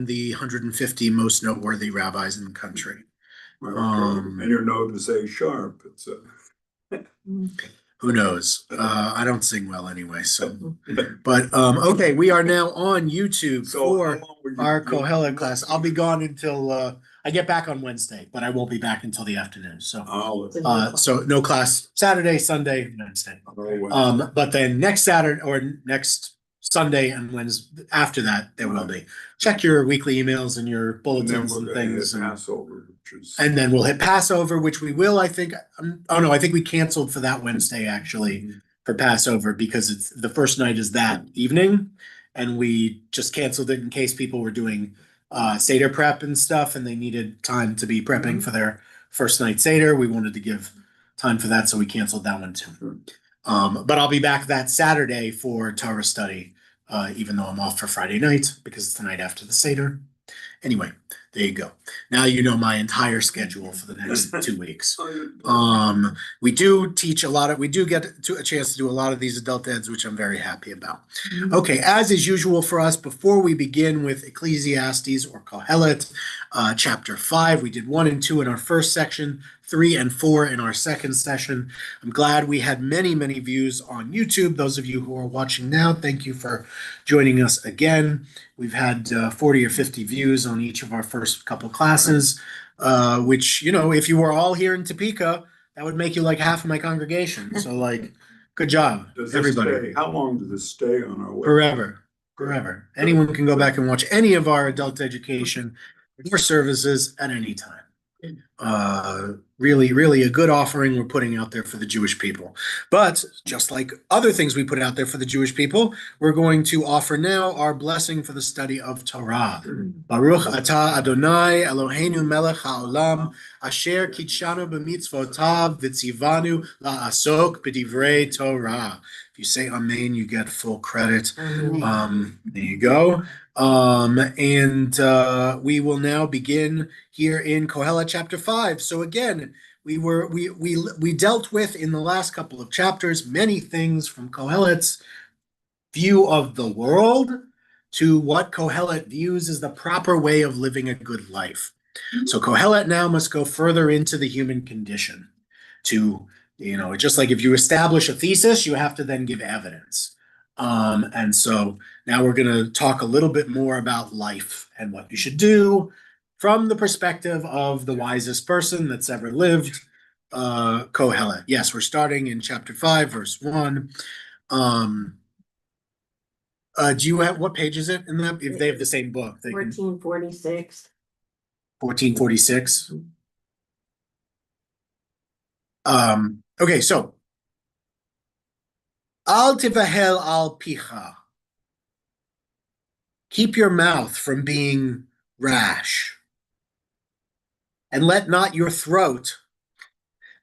the 150 most noteworthy rabbis in the country. And your note is A sharp. It's a Who knows? I don't sing well anyway, so. But okay, we are now on YouTube for our Kohelet class. I'll be gone until I get back on Wednesday, but I won't be back until the afternoon. So so no class Saturday, Sunday, Wednesday. But then next Saturday or next Sunday and Wednesday after that, there will be. Check your weekly emails and your bulletins and things. And then we'll hit Passover, which we will, I think. Oh no, I think we canceled for that Wednesday actually for Passover because it's the first night is that evening, and we just canceled it in case people were doing Seder prep and stuff, and they needed time to be prepping for their first night Seder. We wanted to give time for that, so we canceled that one too. But I'll be back that Saturday for Torah study, even though I'm off for Friday night because it's the night after the Seder. Anyway, there you go. Now you know my entire schedule for the next 2 weeks. We do teach we do get a chance to do a lot of these adult eds, which I'm very happy about. Okay, as is usual for us, before we begin with Ecclesiastes or Kohelet, chapter 5, we did 1 and 2 in our first section, 3 and 4 in our second session. I'm glad we had many views on YouTube. Those of you who are watching now, thank you for joining us again. We've had 40 or 50 views on each of our first couple classes, which, you know, if you were all here in Topeka, that would make you like half of my congregation. So, like, good job, everybody. How long does this stay on our website? Forever. Anyone can go back and watch any of our adult education or services at any time. Really a good offering we're putting out there for the Jewish people. But just like other things we put out there for the Jewish people, we're going to offer now our blessing for the study of Torah. Baruch atah Adonai Eloheinu melech haolam asher kitshanu b'mitzvotav v'tzivanu la'asok b'divrei Torah. If you say amen, you get full credit. There you go. We will now begin here in Kohelet chapter 5. So again, we dealt with in the last couple of chapters many things from Kohelet's view of the world to what Kohelet views as the proper way of living a good life. So Kohelet now must go further into the human condition to, you know, just like if you establish a thesis, you have to then give evidence. And so now we're going to talk a little bit more about life and what you should do from the perspective of the wisest person that's ever lived, Kohelet. Yes, we're starting in chapter 5, verse 1. Do you have, what page is it in that? If they have the same book. 1446. 1446. Okay, so Al tivahel al picha. Keep your mouth from being rash, and let not your throat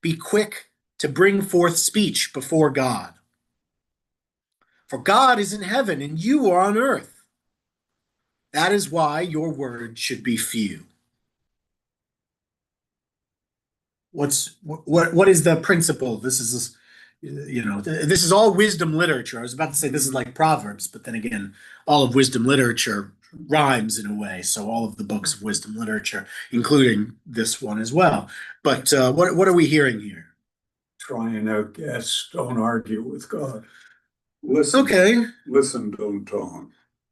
be quick to bring forth speech before God. For God is in heaven and you are on earth. That is why your word should be few. What is the principle? This is, you know, this is all wisdom literature. I was about to say this is like Proverbs, but then again, all of wisdom literature rhymes in a way. So all of the books of wisdom literature, including this one as well. But what are we hearing here? Try and outguess. Don't argue with God. Listen. Okay. Listen, don't talk.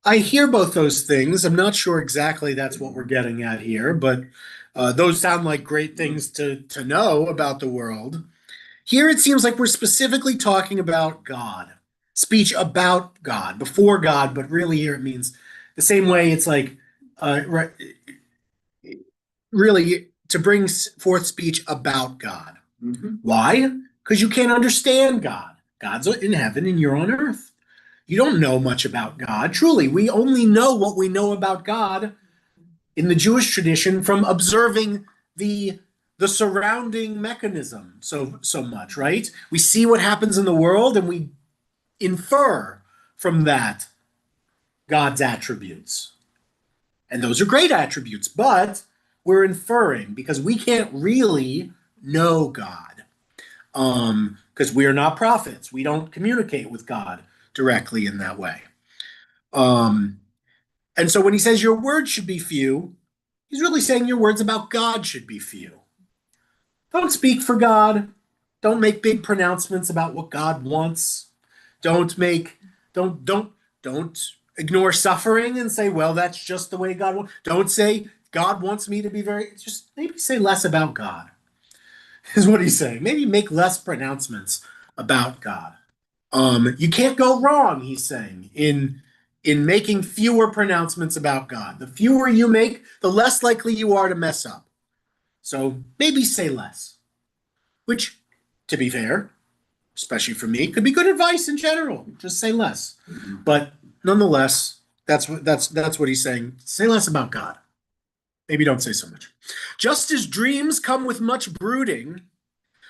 I hear both those things. I'm not sure exactly that's what we're getting at here, but those sound like great things to know about the world. Here it seems like we're specifically talking about God, speech about God, before God, but really here it means the same way it's like really to bring forth speech about God. Mm-hmm. Why? Because you can't understand God. God's in heaven and you're on earth. You don't know much about God. Truly, we only know what we know about God in the Jewish tradition from observing the surrounding mechanism so much, right? We see what happens in the world and we infer from that God's attributes. And those are great attributes, but we're inferring because we can't really know God. Because we are not prophets. We don't communicate with God directly in that way. And so when he says your words should be few, he's really saying your words about God should be few. Don't speak for God. Don't make big pronouncements about what God wants. Don't make don't ignore suffering and say, well, that's just the way God wants. Don't say God wants me to be very, just maybe say less about God, is what he's saying. Maybe make less pronouncements about God. You can't go wrong, he's saying, in making fewer pronouncements about God. The fewer you make, the less likely you are to mess up. So maybe say less, which, to be fair, especially for me, could be good advice in general. Just say less. But nonetheless, that's what he's saying. Say less about God. Maybe don't say so much. Just as dreams come with much brooding,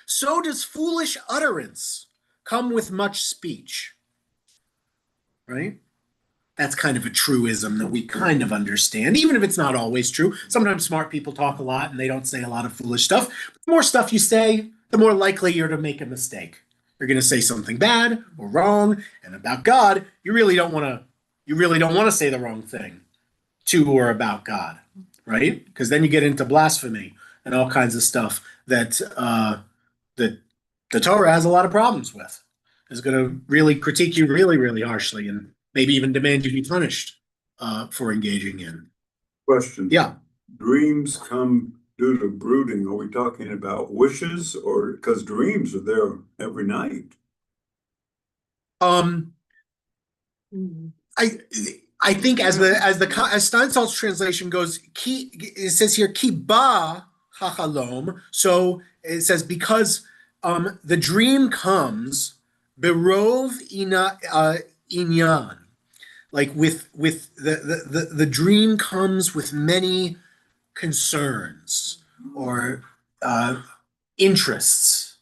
so does foolish utterance come with much speech. Right? That's kind of a truism that we kind of understand, even if it's not always true. Sometimes smart people talk a lot and they don't say a lot of foolish stuff. The more stuff you say, the more likely you're to make a mistake. You're going to say something bad or wrong, and about God, you really don't want to say the wrong thing to or about God, right? Because then you get into blasphemy and all kinds of stuff that that the Torah has a lot of problems with. Is going to really critique you really, really harshly, and maybe even demand you be punished for engaging in. Question. Yeah. Dreams come due to brooding. Are we talking about wishes, or because dreams are there every night? I think as Steinsaltz's translation goes, it says here ki ba hachalom. So it says because the dream comes berov inyan, like with the dream comes with many concerns or interests,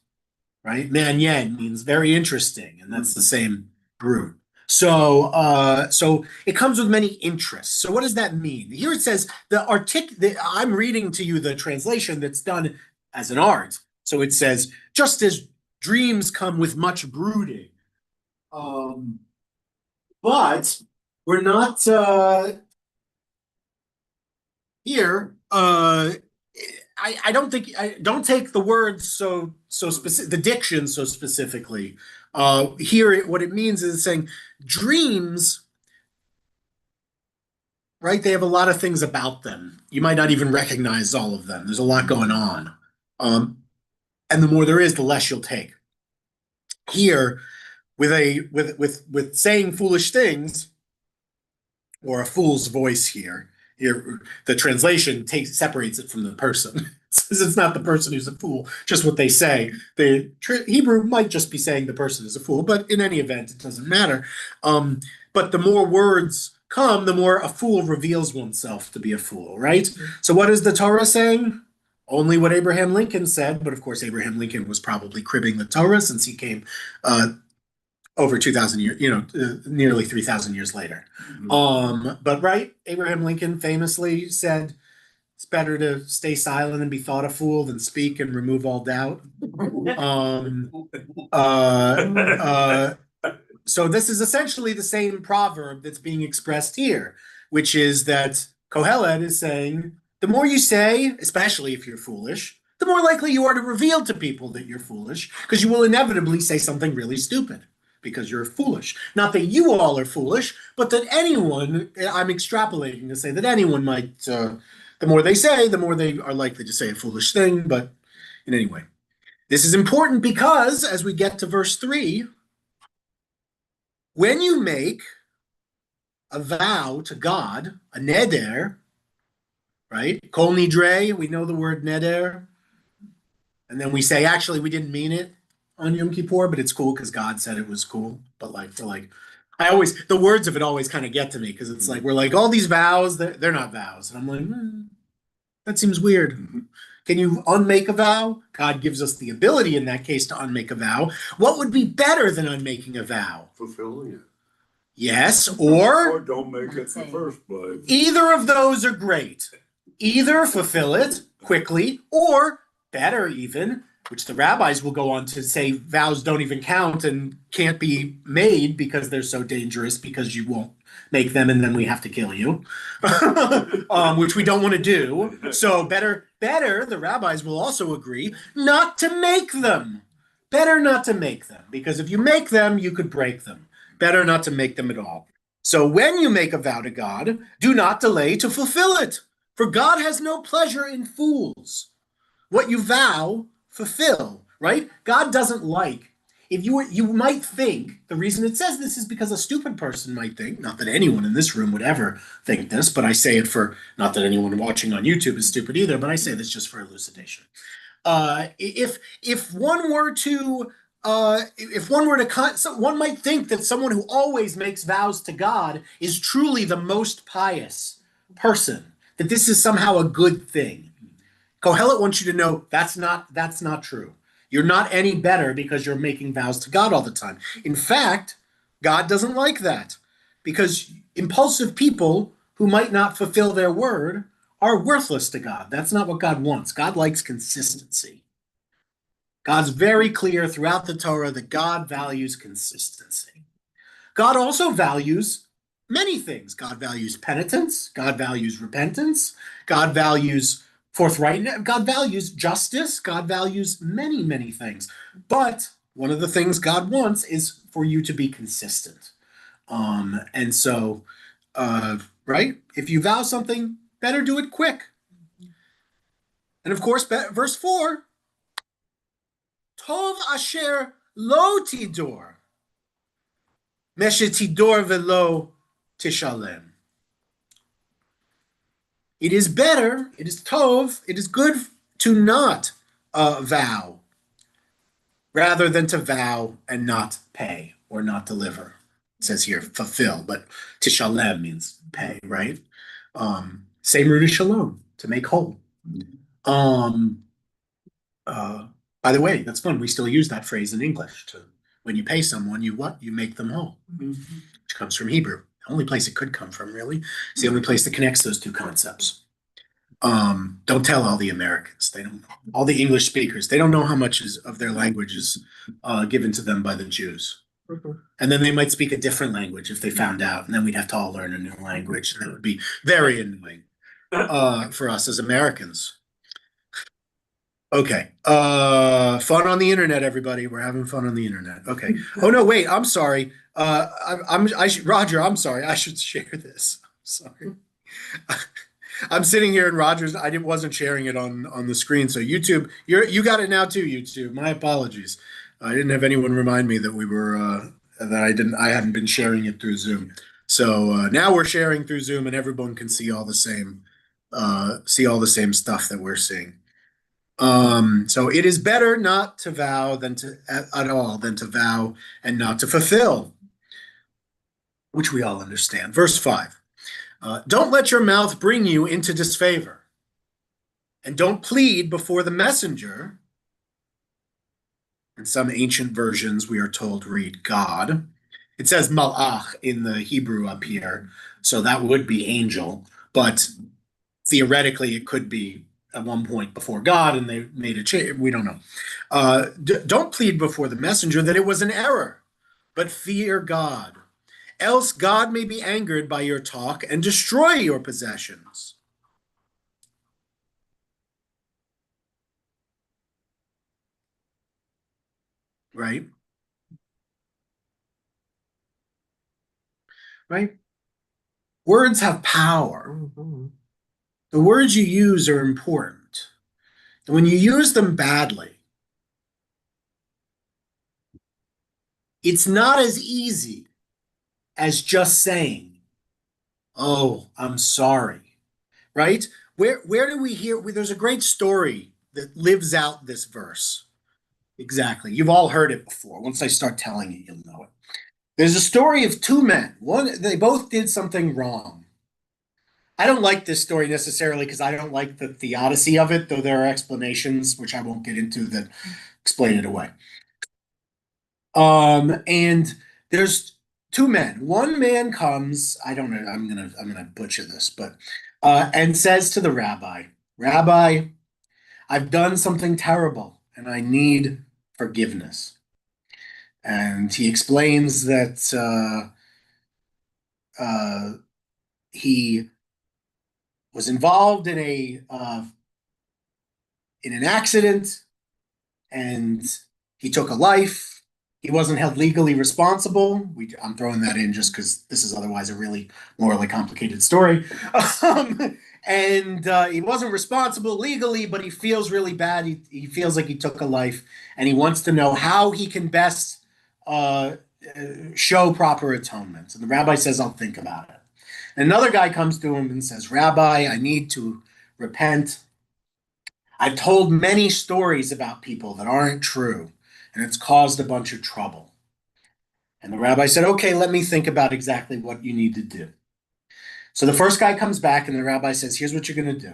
right? Manyen means very interesting, and that's the same root. So it comes with many interests. So what does that mean? Here it says I'm reading to you the translation that's done as an art. So it says, just as dreams come with much brooding. But we're not here. I don't take the words so specific, the diction so specifically. Here, what it means is saying dreams, right? They have a lot of things about them. You might not even recognize all of them. There's a lot going on, and the more there is, the less you'll take. Here, with saying foolish things, or a fool's voice here. Here, the translation separates it from the person. Says it's not the person who's a fool, just what they say. The Hebrew might just be saying the person is a fool, but in any event, it doesn't matter. But the more words come, the more a fool reveals oneself to be a fool, right? So what is the Torah saying? Only what Abraham Lincoln said, but of course Abraham Lincoln was probably cribbing the Torah since he came over 2,000 years, nearly 3,000 years later. But right, Abraham Lincoln famously said, it's better to stay silent and be thought a fool than speak and remove all doubt. So this is essentially the same proverb that's being expressed here, which is that Kohelet is saying, the more you say, especially if you're foolish, the more likely you are to reveal to people that you're foolish, because you will inevitably say something really stupid. Because you're foolish. Not that you all are foolish, but that anyone, I'm extrapolating to say that anyone might, the more they say, the more they are likely to say a foolish thing. But in any way, this is important because as we get to verse 3, when you make a vow to God, a neder, right? Kol nidre, we know the word neder. And then we say, actually, we didn't mean it on Yom Kippur, but it's cool because God said it was cool. But the words of it always kind of get to me because it's like, we're like, all these vows, they're not vows. And I'm like, that seems weird. Can you unmake a vow? God gives us the ability in that case to unmake a vow. What would be better than unmaking a vow? Fulfilling it. Yes, Or don't make it in the first place. Either of those are great. Either fulfill it quickly, or better even, which the rabbis will go on to say vows don't even count and can't be made because they're so dangerous because you won't make them and then we have to kill you, which we don't want to do. So better, the rabbis will also agree not to make them. Better not to make them, because if you make them, you could break them. Better not to make them at all. So when you make a vow to God, do not delay to fulfill it, for God has no pleasure in fools. What you vow, fulfill, right? God doesn't like. If you might think, the reason it says this is because a stupid person might think, not that anyone in this room would ever think this, but I say it for, not that anyone watching on YouTube is stupid either, but I say this just for elucidation. If one were to cut, so one might think that someone who always makes vows to God is truly the most pious person, that this is somehow a good thing. Kohelet wants you to know that's not true. You're not any better because you're making vows to God all the time. In fact, God doesn't like that, because impulsive people who might not fulfill their word are worthless to God. That's not what God wants. God likes consistency. God's very clear throughout the Torah that God values consistency. God also values many things. God values penitence. God values repentance. God values forthrightness. God values justice. God values many, many things. But one of the things God wants is for you to be consistent. And so, right? If you vow something, better do it quick. And of course, verse 4, Tov asher lo tidor, meshetidor velo tishalem. It is better, it is tov, it is good to not vow, rather than to vow and not pay or not deliver. It says here fulfill, but tishalem means pay, right? Same root as shalom, to make whole. By the way, that's fun. We still use that phrase in English. When you pay someone, you what? You make them whole, which comes from Hebrew. The only place it could come from, really. It's the only place that connects those two concepts. Don't tell all the Americans. They don't know. All the English speakers, they don't know how much of their language is given to them by the Jews. And then they might speak a different language if they found out, and then we'd have to all learn a new language, and that would be very annoying for us as Americans. Okay. Fun on the internet, everybody. We're having fun on the internet. Okay. Oh no, wait. I'm sorry. Roger. I'm sorry. I should share this. Sorry. I'm sitting here in Rogers. I wasn't sharing it on the screen. So YouTube, you got it now too. YouTube. My apologies. I didn't have anyone remind me that we were I hadn't been sharing it through Zoom. So now we're sharing through Zoom, and everyone can see all the same stuff that we're seeing. So it is better not to vow at all than to vow and not to fulfill, which we all understand. Verse 5, don't let your mouth bring you into disfavor, and don't plead before the messenger. In some ancient versions, we are told read God. It says malach in the Hebrew up here, so that would be angel, but theoretically it could be at one point before God, and they made a change. We don't know. Don't plead before the messenger that it was an error, but fear God. Else God may be angered by your talk and destroy your possessions. Right? Right? Words have power. The words you use are important. And when you use them badly, it's not as easy as just saying, oh, I'm sorry, right? Where do we hear? There's a great story that lives out this verse. Exactly. You've all heard it before. Once I start telling it, you'll know it. There's a story of two men. They both did something wrong. I don't like this story necessarily because I don't like the theodicy of it, though there are explanations, which I won't get into, that explain it away. And there's two men. One man comes, I don't know, I'm gonna butcher this, but and says to the rabbi, Rabbi, I've done something terrible and I need forgiveness. And he explains that he was involved in an accident, and he took a life. He wasn't held legally responsible. I'm throwing that in just because this is otherwise a really morally complicated story. And he wasn't responsible legally, but he feels really bad. He feels like he took a life, and he wants to know how he can best show proper atonement. And the rabbi says, I'll think about it. And another guy comes to him and says, Rabbi, I need to repent. I've told many stories about people that aren't true, and it's caused a bunch of trouble. And the rabbi said, okay, let me think about exactly what you need to do. So the first guy comes back, and the rabbi says, here's what you're going to do.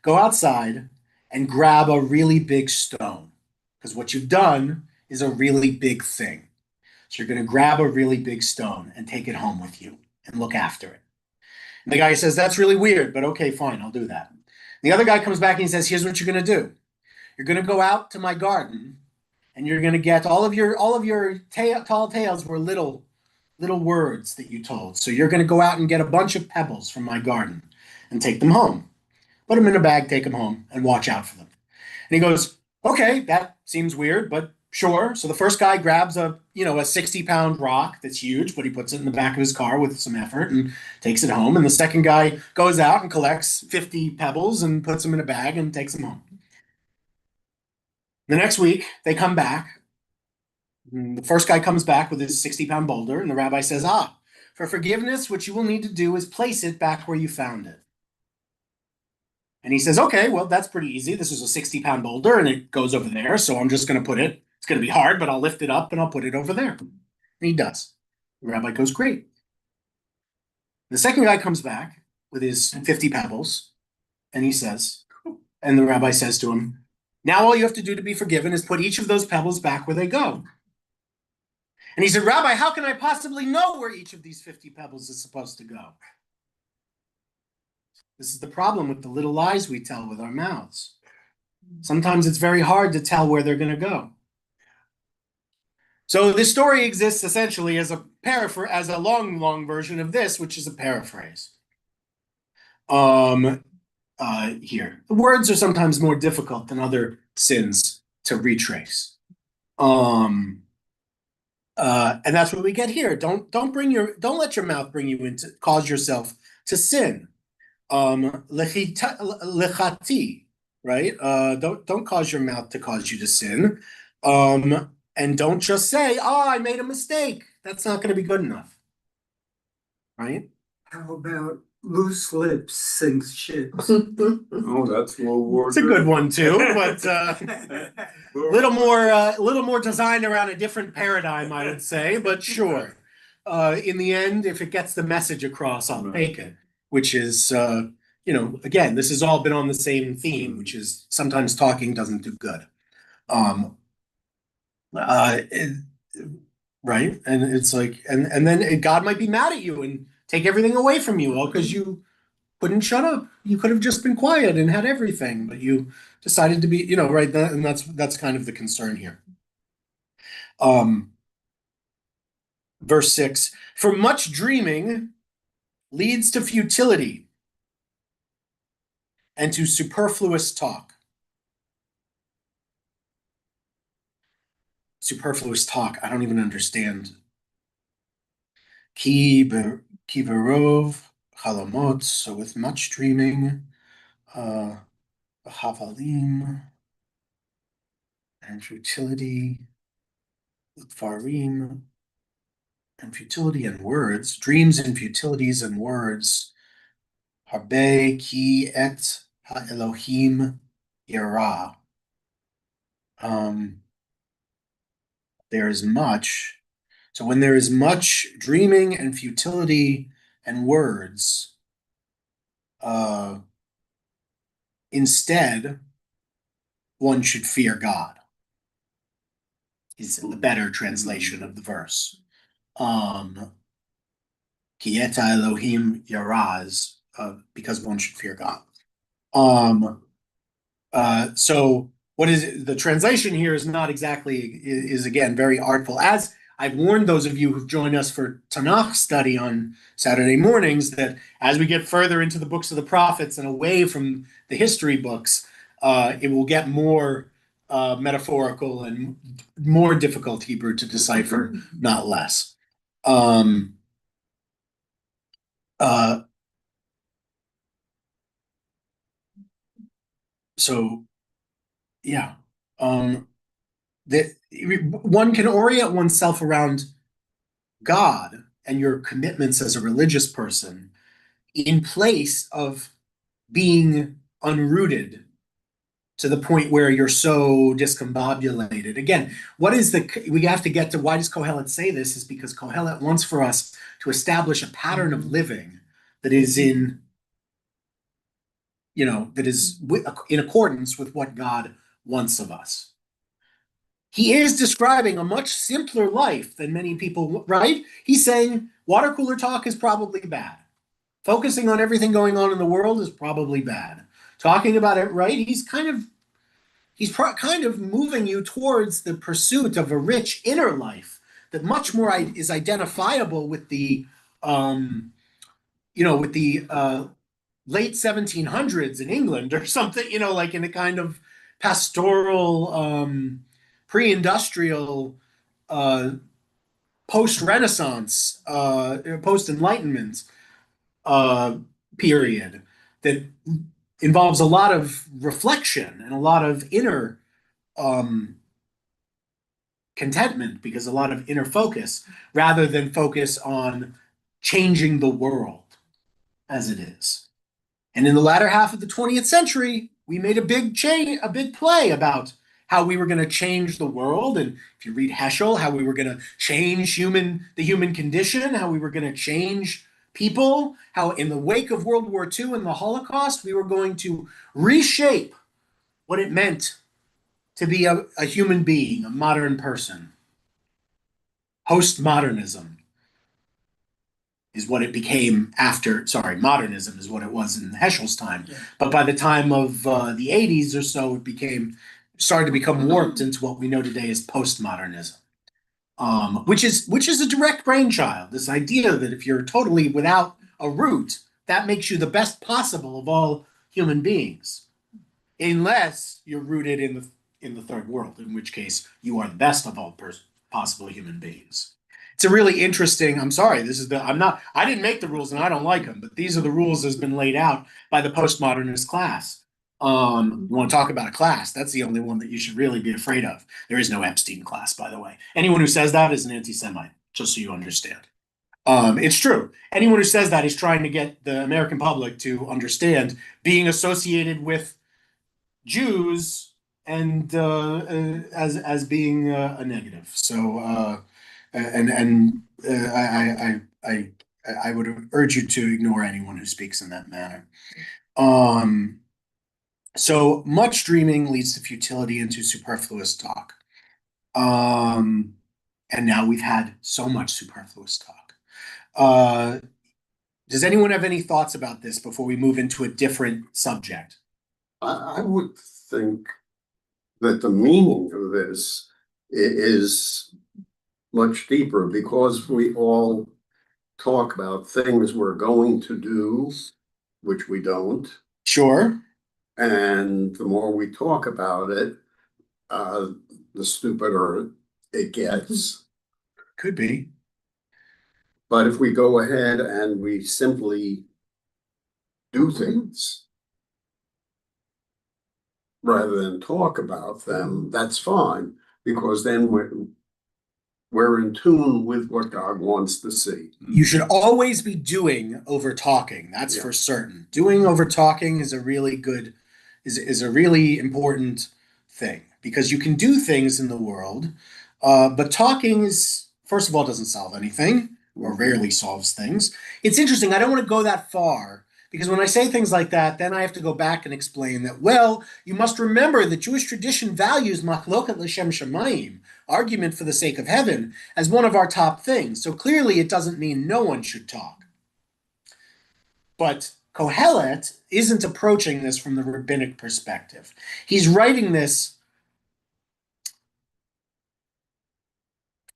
Go outside and grab a really big stone, because what you've done is a really big thing. So you're going to grab a really big stone and take it home with you and look after it. And the guy says, that's really weird, but okay, fine, I'll do that. The other guy comes back and he says, here's what you're going to do. You're going to go out to my garden, and you're going to get all of your tall tales were little words that you told. So you're going to go out and get a bunch of pebbles from my garden and take them home. Put them in a bag, take them home, and watch out for them. And he goes, okay, that seems weird, but sure. So the first guy grabs a 60-pound rock that's huge, but he puts it in the back of his car with some effort and takes it home. And the second guy goes out and collects 50 pebbles and puts them in a bag and takes them home. The next week, they come back. The first guy comes back with his 60-pound boulder, and the rabbi says, for forgiveness, what you will need to do is place it back where you found it. And he says, okay, well, that's pretty easy. This is a 60-pound boulder, and it goes over there, so I'm just going to put it. It's going to be hard, but I'll lift it up, and I'll put it over there. And he does. The rabbi goes, great. The second guy comes back with his 50 pebbles, and the rabbi says to him, now all you have to do to be forgiven is put each of those pebbles back where they go. And he said, Rabbi, how can I possibly know where each of these 50 pebbles is supposed to go? This is the problem with the little lies we tell with our mouths. Sometimes it's very hard to tell where they're going to go. So this story exists essentially as a long version of this, which is a paraphrase. Here, the words are sometimes more difficult than other sins to retrace. And that's what we get here. Don't let your mouth bring you into cause yourself to sin. Lechati, right? Don't cause your mouth to cause you to sin. And don't just say, I made a mistake. That's not going to be good enough. Right? How about loose lips sinks ships? Oh, that's World War It's a good one too, but little more designed around a different paradigm, I would say, but sure. In the end, if it gets the message across, I'll take it, which is, again, this has all been on the same theme, which is sometimes talking doesn't do good. Right? And it's like, and then God might be mad at you and take everything away from you, all because you couldn't shut up. You could have just been quiet and had everything, but you decided to be, right. And that's kind of the concern here. Verse 6, for much dreaming leads to futility and to superfluous talk. Superfluous talk, I don't even understand. Ki berov chalamot, so with much dreaming, havalim, and futility, farim, and futility and words, dreams and futilities and words, harbe ki et ha-Elohim yara. There is much. So when there is much dreaming and futility and words, instead, one should fear God. Is the better translation of the verse. Ki et Elohim yaraz, because one should fear God. So what is it? The translation here is not exactly, is again very artful, as I've warned those of you who've joined us for Tanakh study on Saturday mornings that as we get further into the books of the prophets and away from the history books, it will get more metaphorical and more difficult Hebrew to decipher, not less. So yeah, that one can orient oneself around God and your commitments as a religious person in place of being unrooted to the point where you're so discombobulated. Again, we have to get to why does Kohelet say this is because Kohelet wants for us to establish a pattern of living that is in accordance with what God wants of us. He is describing a much simpler life than many people, right? He's saying water cooler talk is probably bad. Focusing on everything going on in the world is probably bad. Talking about it, right? He's kind of moving you towards the pursuit of a rich inner life that much more is identifiable with the, late 1700s in England or something, like in a kind of pastoral, pre-industrial, post-Renaissance, post-Enlightenment period that involves a lot of reflection and a lot of inner contentment, because a lot of inner focus rather than focus on changing the world as it is. And in the latter half of the 20th century, we made a big play about how we were going to change the world. And if you read Heschel, how we were going to change the human condition, how we were going to change people, how in the wake of World War II and the Holocaust, we were going to reshape what it meant to be a human being, a modern person. Postmodernism is what it became modernism is what it was in Heschel's time. Yeah. But by the time of the 80s or so, it started to become warped into what we know today as postmodernism, which is a direct brainchild. This idea that if you're totally without a root, that makes you the best possible of all human beings, unless you're rooted in the third world, in which case you are the best of all possible human beings. It's a really interesting, I didn't make the rules and I don't like them, but these are the rules that's been laid out by the postmodernist class. You want to talk about a class, that's the only one that you should really be afraid of. There is no Epstein class, by the way. Anyone who says that is an anti-Semite, just so you understand. It's true. Anyone who says that is trying to get the American public to understand being associated with Jews and as being a negative. So I would urge you to ignore anyone who speaks in that manner. So much dreaming leads to futility and to superfluous talk. And now we've had so much superfluous talk. Does anyone have any thoughts about this before we move into a different subject? I would think that the meaning of this is much deeper, because we all talk about things we're going to do, which we don't. Sure. And the more we talk about it, the stupider it gets. Could be. But if we go ahead and we simply do things rather than talk about them, that's fine, because then we're in tune with what God wants to see. You should always be doing over talking. That's for certain. Doing over talking is a really good, is a really important thing, because you can do things in the world, but talking is, first of all, doesn't solve anything, or rarely solves things. It's interesting. I don't want to go that far, because when I say things like that, then I have to go back and explain that, well, you must remember that Jewish tradition values machloket l'shem shamayim, argument for the sake of heaven, as one of our top things. So clearly it doesn't mean no one should talk. But Kohelet isn't approaching this from the rabbinic perspective. He's writing this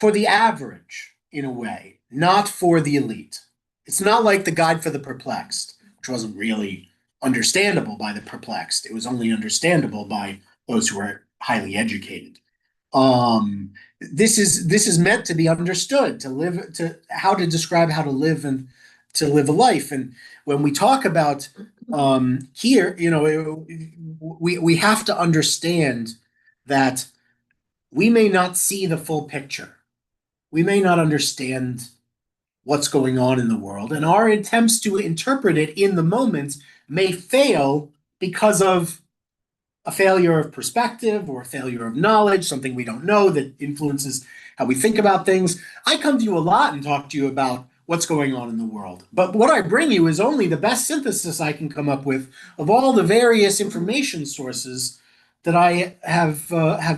for the average in a way, not for the elite. It's not like the Guide for the Perplexed, which wasn't really understandable by the perplexed. It was only understandable by those who were highly educated. Um, this is meant to be understood, to live, to how to describe how to live and to live a life. And when we talk about here, we have to understand that we may not see the full picture. We may not understand what's going on in the world, and our attempts to interpret it in the moment may fail because of a failure of perspective or a failure of knowledge, something we don't know that influences how we think about things. I come to you a lot and talk to you about what's going on in the world, but what I bring you is only the best synthesis I can come up with of all the various information sources that I have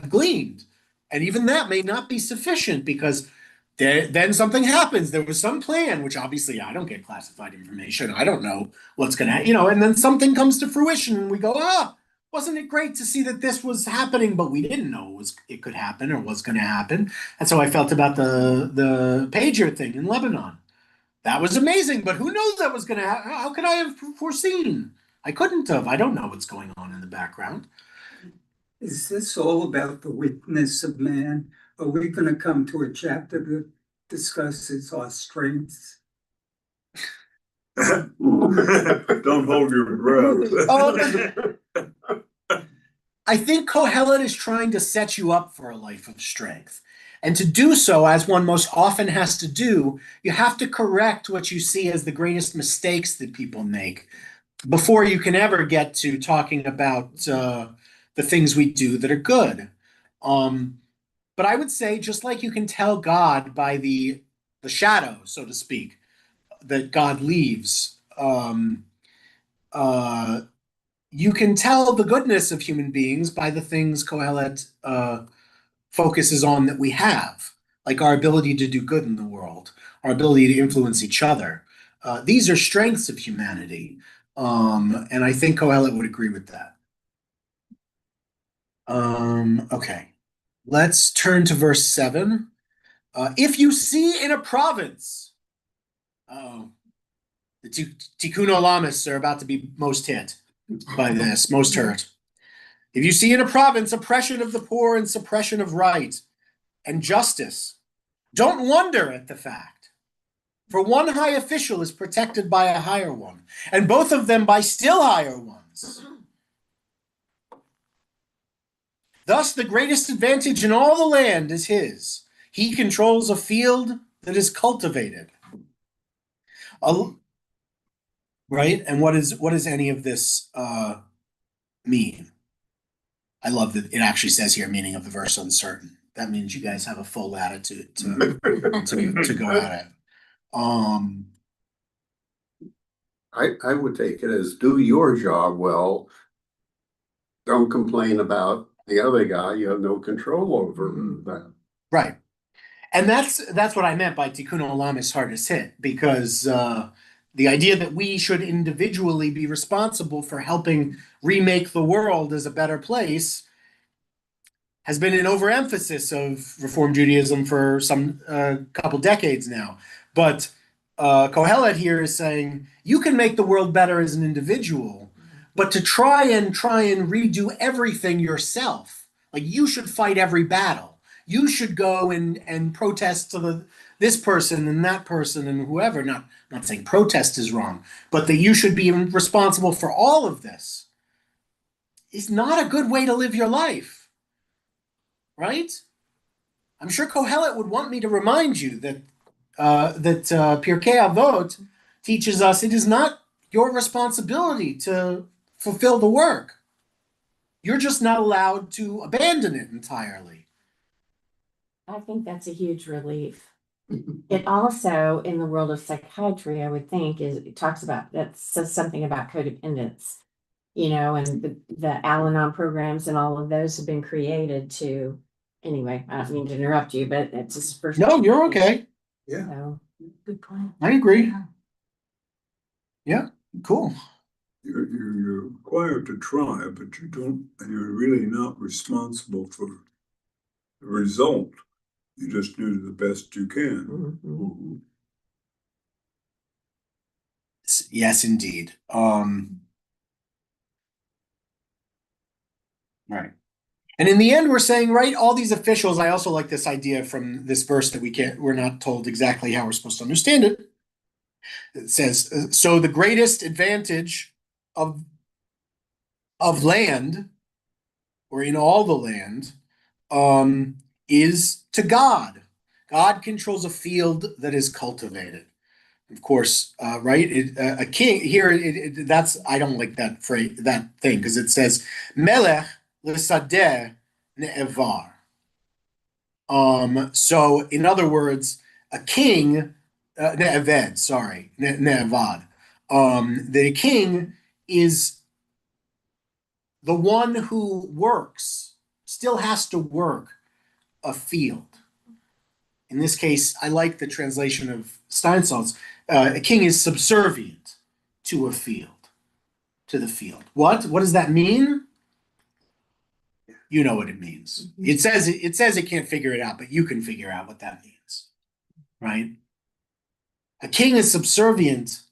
gleaned, and even that may not be sufficient because then something happens. There was some plan, which obviously I don't get classified information. I don't know what's going to, and then something comes to fruition and we go, wasn't it great to see that this was happening, but we didn't know it could happen or was going to happen. And so I felt about the pager thing in Lebanon. That was amazing, but who knows that was going to happen? How could I have foreseen? I couldn't have. I don't know what's going on in the background. Is this all about the weakness of man? Are we going to come to a chapter that discusses our strengths? Don't hold your breath. I think Kohelet is trying to set you up for a life of strength. And to do so, as one most often has to do, you have to correct what you see as the greatest mistakes that people make before you can ever get to talking about the things we do that are good. But I would say, just like you can tell God by the shadow, so to speak, that God leaves, you can tell the goodness of human beings by the things Kohelet focuses on that we have, like our ability to do good in the world, our ability to influence each other. These are strengths of humanity, and I think Kohelet would agree with that. Okay, let's turn to verse 7. If you see in a province, the Tikkun Olamis are about to be most hit by this, most hurt. If you see in a province oppression of the poor and suppression of right and justice, don't wonder at the fact. For one high official is protected by a higher one, and both of them by still higher ones. Thus, the greatest advantage in all the land is his. He controls a field that is cultivated. Right? And what does any of this mean? I love that it actually says here, meaning of the verse uncertain. That means you guys have a full latitude to go at it. I would take it as do your job well. Don't complain about the other guy. You have no control over that. Right. And that's what I meant by Tikkun Olam is hardest hit, because the idea that we should individually be responsible for helping remake the world as a better place has been an overemphasis of Reform Judaism for some couple decades now. But Kohelet here is saying you can make the world better as an individual, but to try and redo everything yourself, like you should fight every battle. You should go and protest to this person and that person and whoever. Not saying protest is wrong, but that you should be responsible for all of this is not a good way to live your life, right? I'm sure Kohelet would want me to remind you that Pirkei Avot teaches us it is not your responsibility to fulfill the work. You're just not allowed to abandon it entirely. I think that's a huge relief. It also, in the world of psychiatry, I would think, it talks about, that says something about codependence, and the Al-Anon programs and all of those have been created to, anyway, I don't mean to interrupt you, but it's just first. No, you're okay. Yeah. So, good point. I agree. Yeah, cool. You're required to try, but you're really not responsible for the result. You just do the best you can. Mhm. Yes, indeed. Right. And in the end, we're saying, right, all these officials, I also like this idea from this verse that we're not told exactly how we're supposed to understand it. It says, so the greatest advantage of land, or in all the land, is to God. God controls a field that is cultivated. Of course, right? A king here. That's I don't like that phrase, that thing, because it says melech l'sadeh ne'evar. So in other words, a king, ne'eved, sorry, ne'evad. The king is the one who works, still has to work a field. In this case, I like the translation of Steinsaltz. A king is subservient to a field, to the field. What? What does that mean? You know what it means. It says it can't figure it out, but you can figure out what that means, right? A king is subservient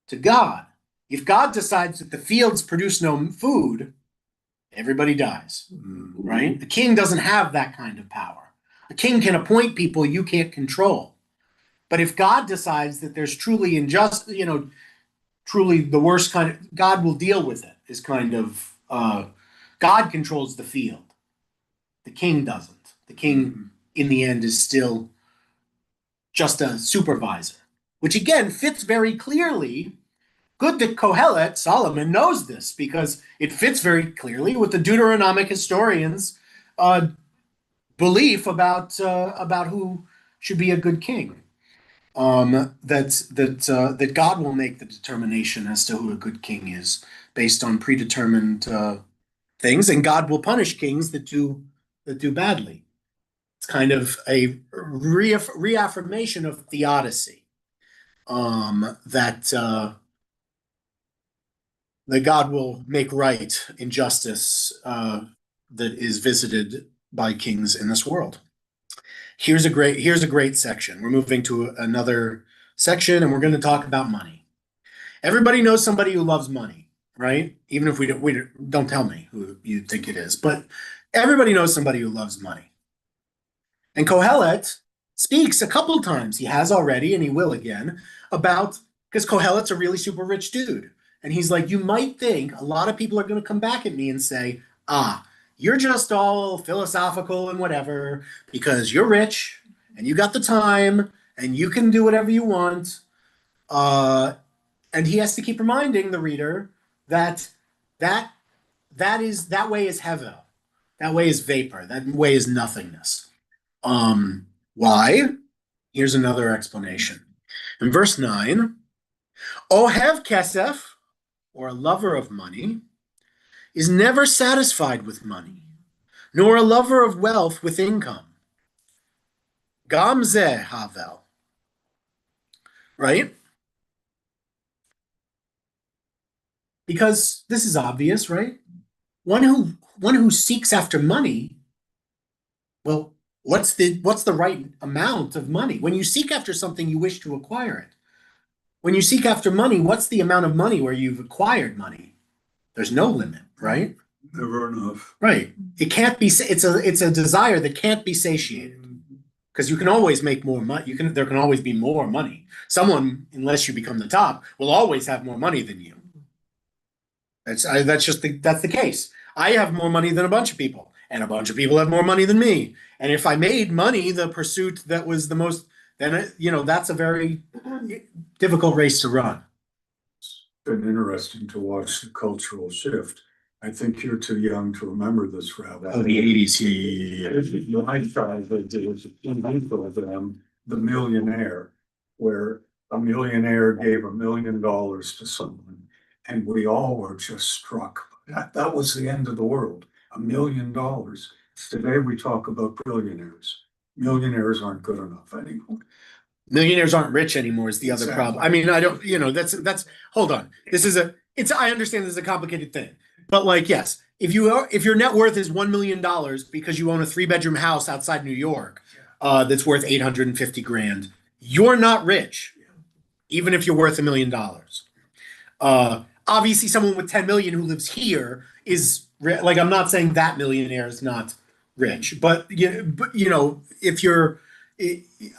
to God. If God decides that the fields produce no food, everybody dies, right? The king doesn't have that kind of power. A king can appoint people you can't control. But if God decides that there's truly truly the worst kind of, God will deal with it, is kind of, God controls the field. The king doesn't. The king, in the end, is still just a supervisor, which again fits very clearly. Good that Kohelet, Solomon, knows this, because it fits very clearly with the Deuteronomic historians' belief about who should be a good king. That God will make the determination as to who a good king is based on predetermined things, and God will punish kings that do badly. It's kind of a reaffirmation of theodicy, that God will make right injustice that is visited by kings in this world. Here's a great section. We're moving to another section, and we're going to talk about money. Everybody knows somebody who loves money, right? Even if we don't tell me who you think it is, but everybody knows somebody who loves money. And Kohelet speaks a couple times. He has already, and he will again, about, because Kohelet's a really super rich dude. And he's like, you might think a lot of people are going to come back at me and say, you're just all philosophical and whatever because you're rich and you got the time and you can do whatever you want. And he has to keep reminding the reader that that way is hevel, that way is vapor, that way is nothingness. Why? Here's another explanation. In verse 9, Ohev kesef, or a lover of money, is never satisfied with money, nor a lover of wealth with income. Gam zeh havel. Right? Because this is obvious, right? One who seeks after money, well, what's the right amount of money? When you seek after something, you wish to acquire it. When you seek after money, what's the amount of money where you've acquired money? There's no limit, right? Never enough. Right. It can't be. It's a desire that can't be satiated, because you can always make more money. There can always be more money. Someone, unless you become the top, will always have more money than you. That's the case. I have more money than a bunch of people, and a bunch of people have more money than me. And if I made money the pursuit that was the most, then that's a very difficult race to run. It's been interesting to watch the cultural shift. I think you're too young to remember this, Rabbi. Oh, the 80s. Yeah. My childhood is in of them, The Millionaire, where a millionaire gave $1 million to someone, and we all were just struck. That was the end of the world. $1 million. Today we talk about billionaires. Millionaires aren't good enough anymore. Millionaires aren't rich anymore is the other problem. I mean, I don't, that's, hold on. I understand this is a complicated thing, but like, yes, if your net worth is $1 million because you own a 3-bedroom house outside New York, that's worth 850 grand. You're not rich, even if you're worth $1 million. Obviously, someone with 10 million who lives here is like, I'm not saying that millionaire is not rich, but you know, if you're,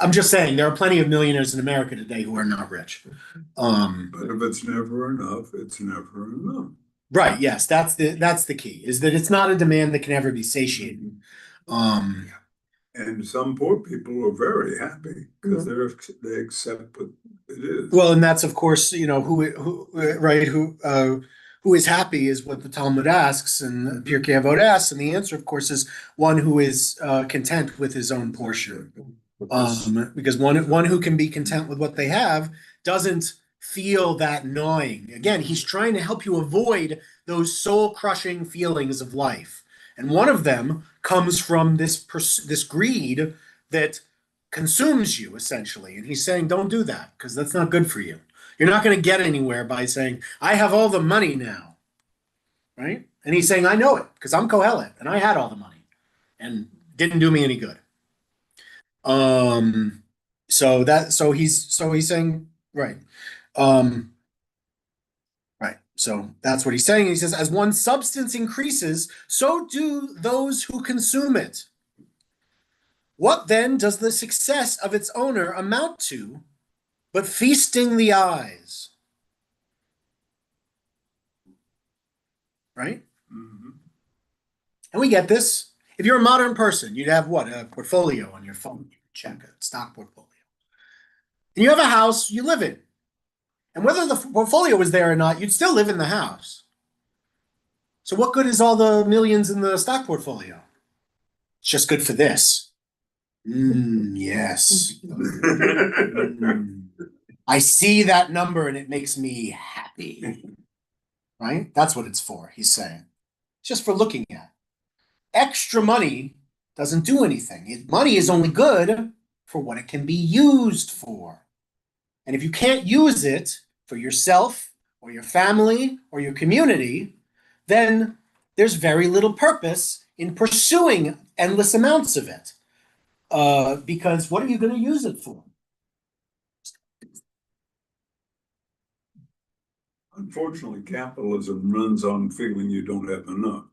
I'm just saying there are plenty of millionaires in America today who are not rich. But if it's never enough, it's never enough. Right. Yes, that's the key, is that it's not a demand that can ever be satiated. And some poor people are very happy because they accept what it is. Well, and that's of course, you know, who is happy is what the Talmud asks, and Pirkei Avot asks, and the answer, of course, is one who is content with his own portion. Because one who can be content with what they have doesn't feel that gnawing. Again, he's trying to help you avoid those soul-crushing feelings of life. And one of them comes from this greed that consumes you, essentially. And he's saying, don't do that, because that's not good for you. You're not going to get anywhere by saying, I have all the money now. Right? And he's saying, I know it, because I'm Kohelet, and I had all the money. And didn't do me any good. So he's saying, right. Right. So that's what he's saying. He says, as one substance increases, so do those who consume it. What then does the success of its owner amount to but feasting the eyes? Right? Mhm. And we get this. If you're a modern person, you'd have what? A portfolio on your phone. You check a stock portfolio. And you have a house you live in. And whether the portfolio was there or not, you'd still live in the house. So what good is all the millions in the stock portfolio? It's just good for this. Yes. I see that number and it makes me happy. Right? That's what it's for, he's saying. It's just for looking at. Extra money doesn't do anything. Money is only good for what it can be used for. And if you can't use it for yourself or your family or your community, then there's very little purpose in pursuing endless amounts of it. Because what are you going to use it for? Unfortunately, capitalism runs on feeling you don't have enough.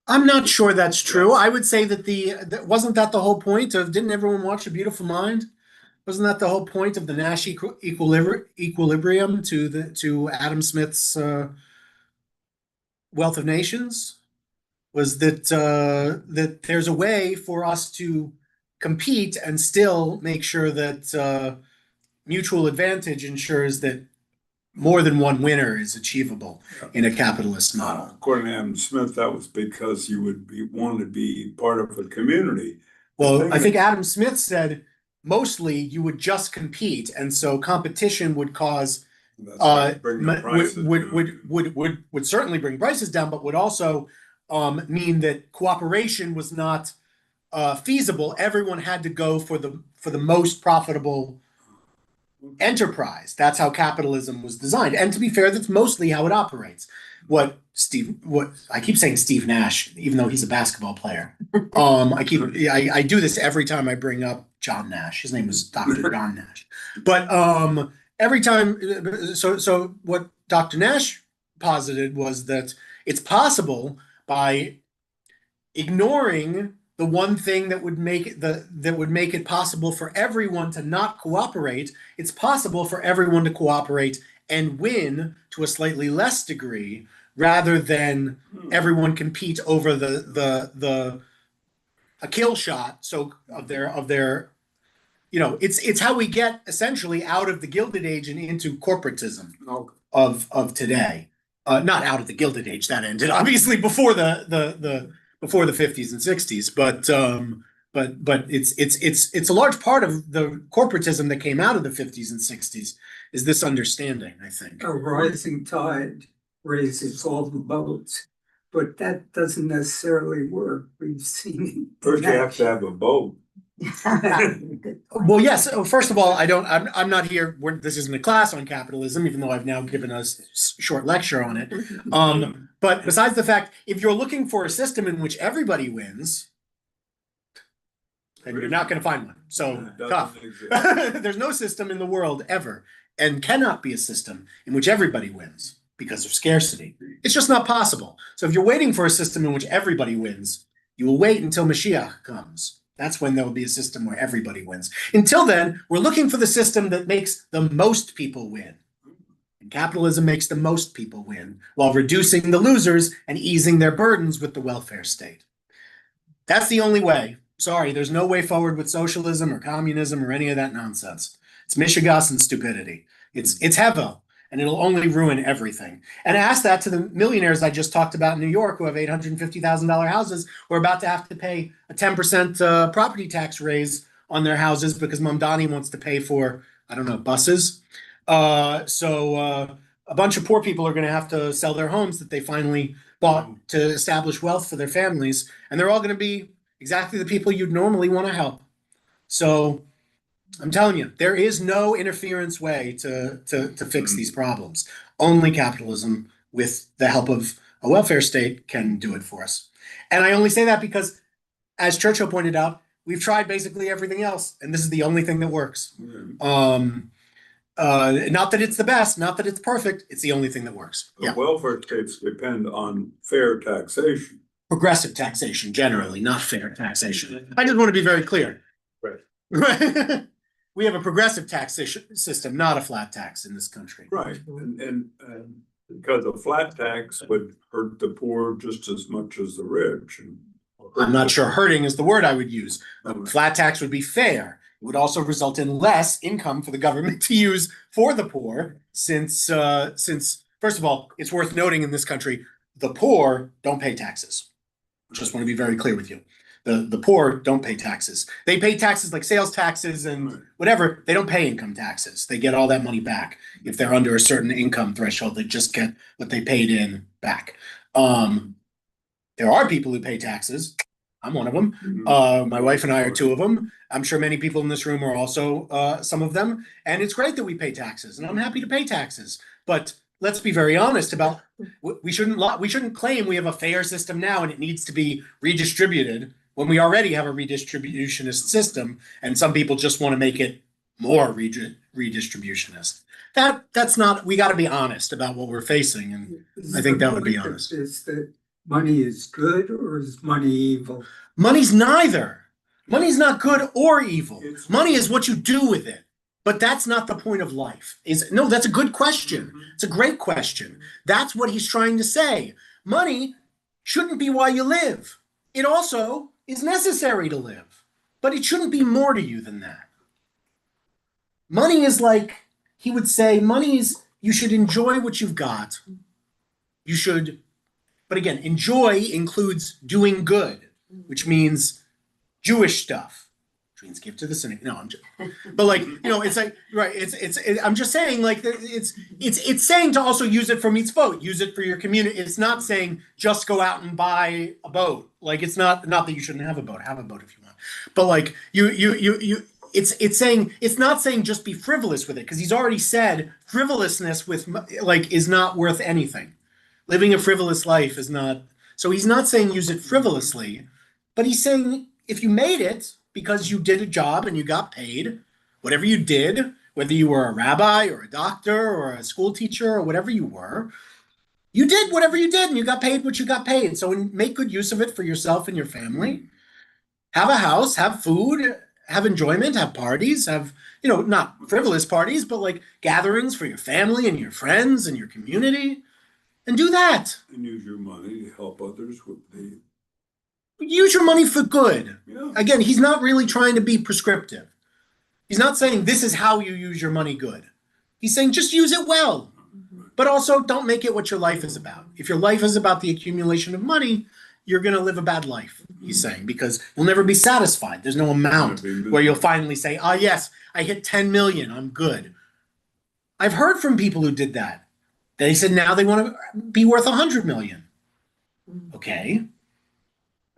I'm not sure that's true. I would say that wasn't that the whole point of, didn't everyone watch A Beautiful Mind? Wasn't that the whole point of the Nash equilibrium to Adam Smith's Wealth of Nations? Was that that there's a way for us to compete and still make sure that mutual advantage ensures that more than one winner is achievable in a capitalist model. According to Adam Smith, that was because you would want to be part of a community. Well, I think Adam Smith said mostly you would just compete, and so competition would cause would certainly bring prices down, but would also mean that cooperation was not feasible. Everyone had to go for the most profitable enterprise. That's how capitalism was designed. And to be fair, that's mostly how it operates. What I keep saying Steve Nash, even though he's a basketball player. I do this every time I bring up John Nash. His name was Dr. John Nash. But every time, so what Dr. Nash posited was that it's possible by ignoring the one thing that would make it possible for everyone to not cooperate, it's possible for everyone to cooperate and win to a slightly less degree, rather than everyone compete over a kill shot. So of their, you know, it's how we get essentially out of the Gilded Age and into corporatism of today. Not out of the Gilded Age, that ended obviously before the 50s and 60s, but it's a large part of the corporatism that came out of the 50s and 60s is this understanding, I think. A rising tide raises all the boats, but that doesn't necessarily work. We've seen it. First, you have to have a boat. Well, yes. First of all, I'm not here. This isn't a class on capitalism, even though I've now given a short lecture on it. But besides the fact, if you're looking for a system in which everybody wins, and you're not gonna find one, so Doesn't tough. exist. There's no system in the world ever, and cannot be a system in which everybody wins because of scarcity. It's just not possible. So if you're waiting for a system in which everybody wins, you will wait until Mashiach comes. That's when there will be a system where everybody wins. Until then, we're looking for the system that makes the most people win. And capitalism makes the most people win while reducing the losers and easing their burdens with the welfare state. That's the only way. Sorry, there's no way forward with socialism or communism or any of that nonsense. It's mishigas and stupidity. It's hevel, and it'll only ruin everything. And I asked that to the millionaires I just talked about in New York who have $850,000 houses who are about to have to pay a 10% property tax raise on their houses because Mamdani wants to pay for, I don't know, buses. So a bunch of poor people are going to have to sell their homes that they finally bought to establish wealth for their families, and they're all going to be exactly the people you'd normally want to help. So I'm telling you, there is no interference way to fix these problems. Only capitalism, with the help of a welfare state, can do it for us. And I only say that because, as Churchill pointed out, we've tried basically everything else, and this is the only thing that works. Not that it's the best, not that it's perfect, it's the only thing that works. The Yeah. welfare states depend on fair taxation. Progressive taxation, generally, not fair taxation. I just want to be very clear. Right. We have a progressive taxation system, not a flat tax in this country. Right, and because a flat tax would hurt the poor just as much as the rich. I'm not sure hurting is the word I would use. A flat tax would be fair. It would also result in less income for the government to use for the poor, since first of all, it's worth noting in this country, the poor don't pay taxes. Just want to be very clear with you. The poor don't pay taxes. They pay taxes like sales taxes and whatever. They don't pay income taxes. They get all that money back. If they're under a certain income threshold, they just get what they paid in back. There are people who pay taxes. I'm one of them. My wife and I are two of them. I'm sure many people in this room are also some of them. And it's great that we pay taxes, and I'm happy to pay taxes. But let's be very honest about, we shouldn't claim we have a fair system now and it needs to be redistributed when we already have a redistributionist system, and some people just want to make it more redistributionist. That's not, we got to be honest about what we're facing, and I think that would be honest. Is that money is good or is money evil? Money's neither. Money's not good or evil. Money is what you do with it. But that's not the point of life. No, that's a good question. It's a great question. That's what he's trying to say. Money shouldn't be why you live. It also is necessary to live, but it shouldn't be more to you than that. Money is like, he would say, money is, you should enjoy what you've got. You should, but again, enjoy includes doing good, which means Jewish stuff. Means give to the cynic. No, I'm just, but like, you know, it's like, right. I'm just saying, like, it's saying to also use it for mitzvot, use it for your community. It's not saying just go out and buy a boat. Like, it's not that you shouldn't have a boat if you want, but like it's saying, it's not saying just be frivolous with it. Cause he's already said frivolousness with like, is not worth anything. Living a frivolous life is not, so he's not saying use it frivolously, but he's saying if you made it, because you did a job and you got paid, whatever you did, whether you were a rabbi or a doctor or a school teacher or whatever you were, you did whatever you did and you got paid what you got paid. So make good use of it for yourself and your family. Have a house, have food, have enjoyment, have parties, have, you know, not frivolous parties, but like gatherings for your family and your friends and your community, and do that. And use your money to help others with the. Use your money for good. Yeah. Again, he's not really trying to be prescriptive. He's not saying this is how you use your money good. He's saying just use it well, but also don't make it what your life is about. If your life is about the accumulation of money, you're going to live a bad life, he's saying, because you'll never be satisfied. There's no amount where you'll finally say, oh, yes, I hit 10 million. I'm good. I've heard from people who did that. They said now they want to be worth 100 million. Okay.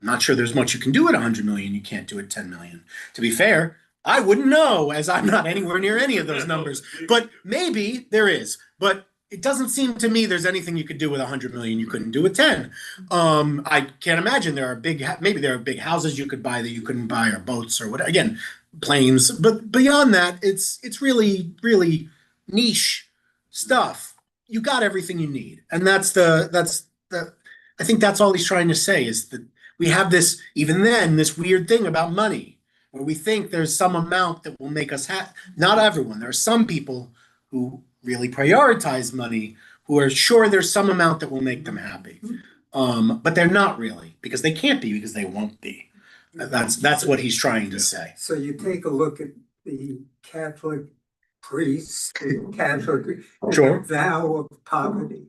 I'm not sure there's much you can do at 100 million. You can't do at 10 million. To be fair, I wouldn't know, as I'm not anywhere near any of those numbers. But maybe there is. But it doesn't seem to me there's anything you could do with 100 million you couldn't do with 10. I can't imagine there are maybe there are big houses you could buy that you couldn't buy, or boats or whatever. Again, planes, but beyond that, it's really, really niche stuff. You got everything you need. And that's I think that's all he's trying to say, is that we have this, even then, this weird thing about money, where we think there's some amount that will make us happy. Not everyone. There are some people who really prioritize money, who are sure there's some amount that will make them happy. But they're not really, because they can't be, because they won't be. That's what he's trying to say. So you take a look at the Catholic priests, the Catholic Sure. vow of poverty.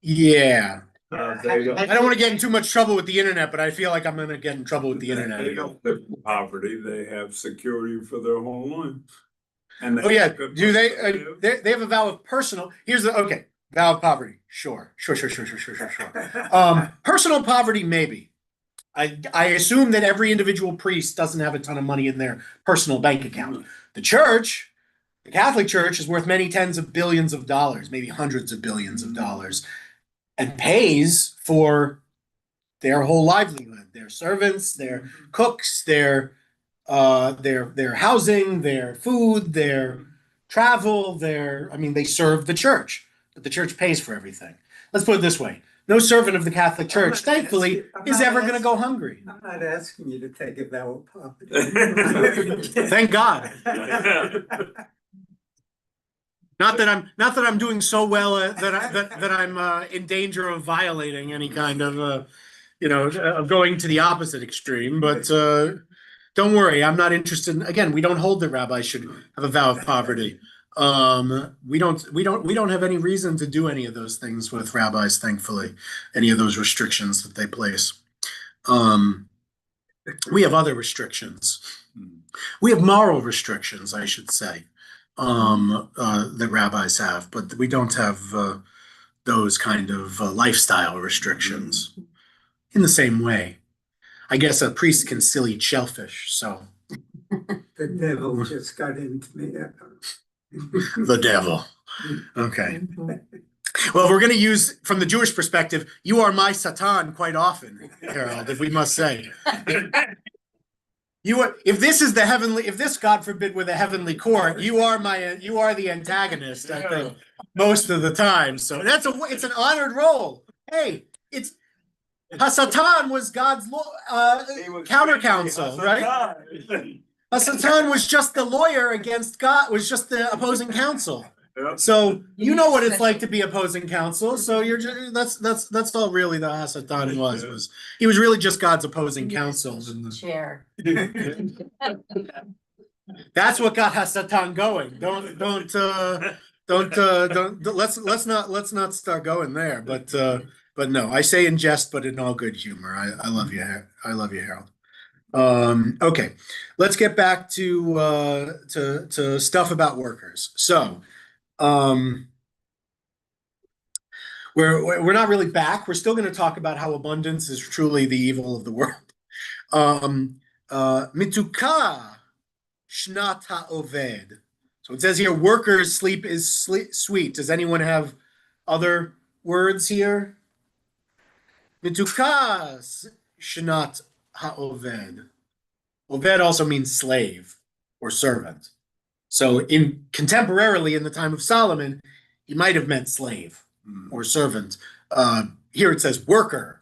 Yeah. They I don't want to get in too much trouble with the internet, but I feel like I'm going to get in trouble with the They internet. don't live in poverty, they have security for their whole life. And Oh yeah, good do place to live. they have a vow of personal, okay, vow of poverty, sure. Personal poverty, maybe. I assume that every individual priest doesn't have a ton of money in their personal bank account. The church, the Catholic Church, is worth many tens of billions of dollars, maybe hundreds of billions of dollars, and pays for their whole livelihood, their servants, their cooks, their housing, their food, their travel, they serve the church, but the church pays for everything. Let's put it this way. No servant of the Catholic Church, thankfully, is ever going to go hungry. I'm not asking you to take a vow of poverty. Thank God. Not that I'm doing so well that I'm in danger of violating any kind of of going to the opposite extreme. But don't worry, I'm not interested. Again, we don't hold that rabbis should have a vow of poverty. We don't have any reason to do any of those things with rabbis, thankfully, any of those restrictions that they place. We have other restrictions. We have moral restrictions, I should say, that rabbis have, but we don't have those kind of lifestyle restrictions in the same way. I guess a priest can still eat shellfish, so. The devil just got into me. The devil. Okay. Well, we're going to use, from the Jewish perspective, you are my Satan quite often, Harold, if we must say. If this, God forbid, were the heavenly court, you are the antagonist, I think, most of the time. So it's an honored role. Hey, Hasatan was God's counter counsel, right? Hasatan was just the lawyer against God, was just the opposing counsel. Yep. So you know what it's like to be opposing counsel. So you're just that's all really the Hasatan was. He was really just God's opposing counsel. Chair. That's what got Hasatan going. Let's not start going there. But no, I say in jest, but in all good humor. I love you. I love you, Harold. Okay, let's get back to stuff about workers. So, we're not really back. We're still going to talk about how abundance is truly the evil of the world. Mituka shnat ha'oved. So it says here, workers' sleep is sweet. Does anyone have other words here? Mituka shnat ha'oved. Oved also means slave or servant. So contemporarily in the time of Solomon, he might have meant slave or servant. Here it says worker.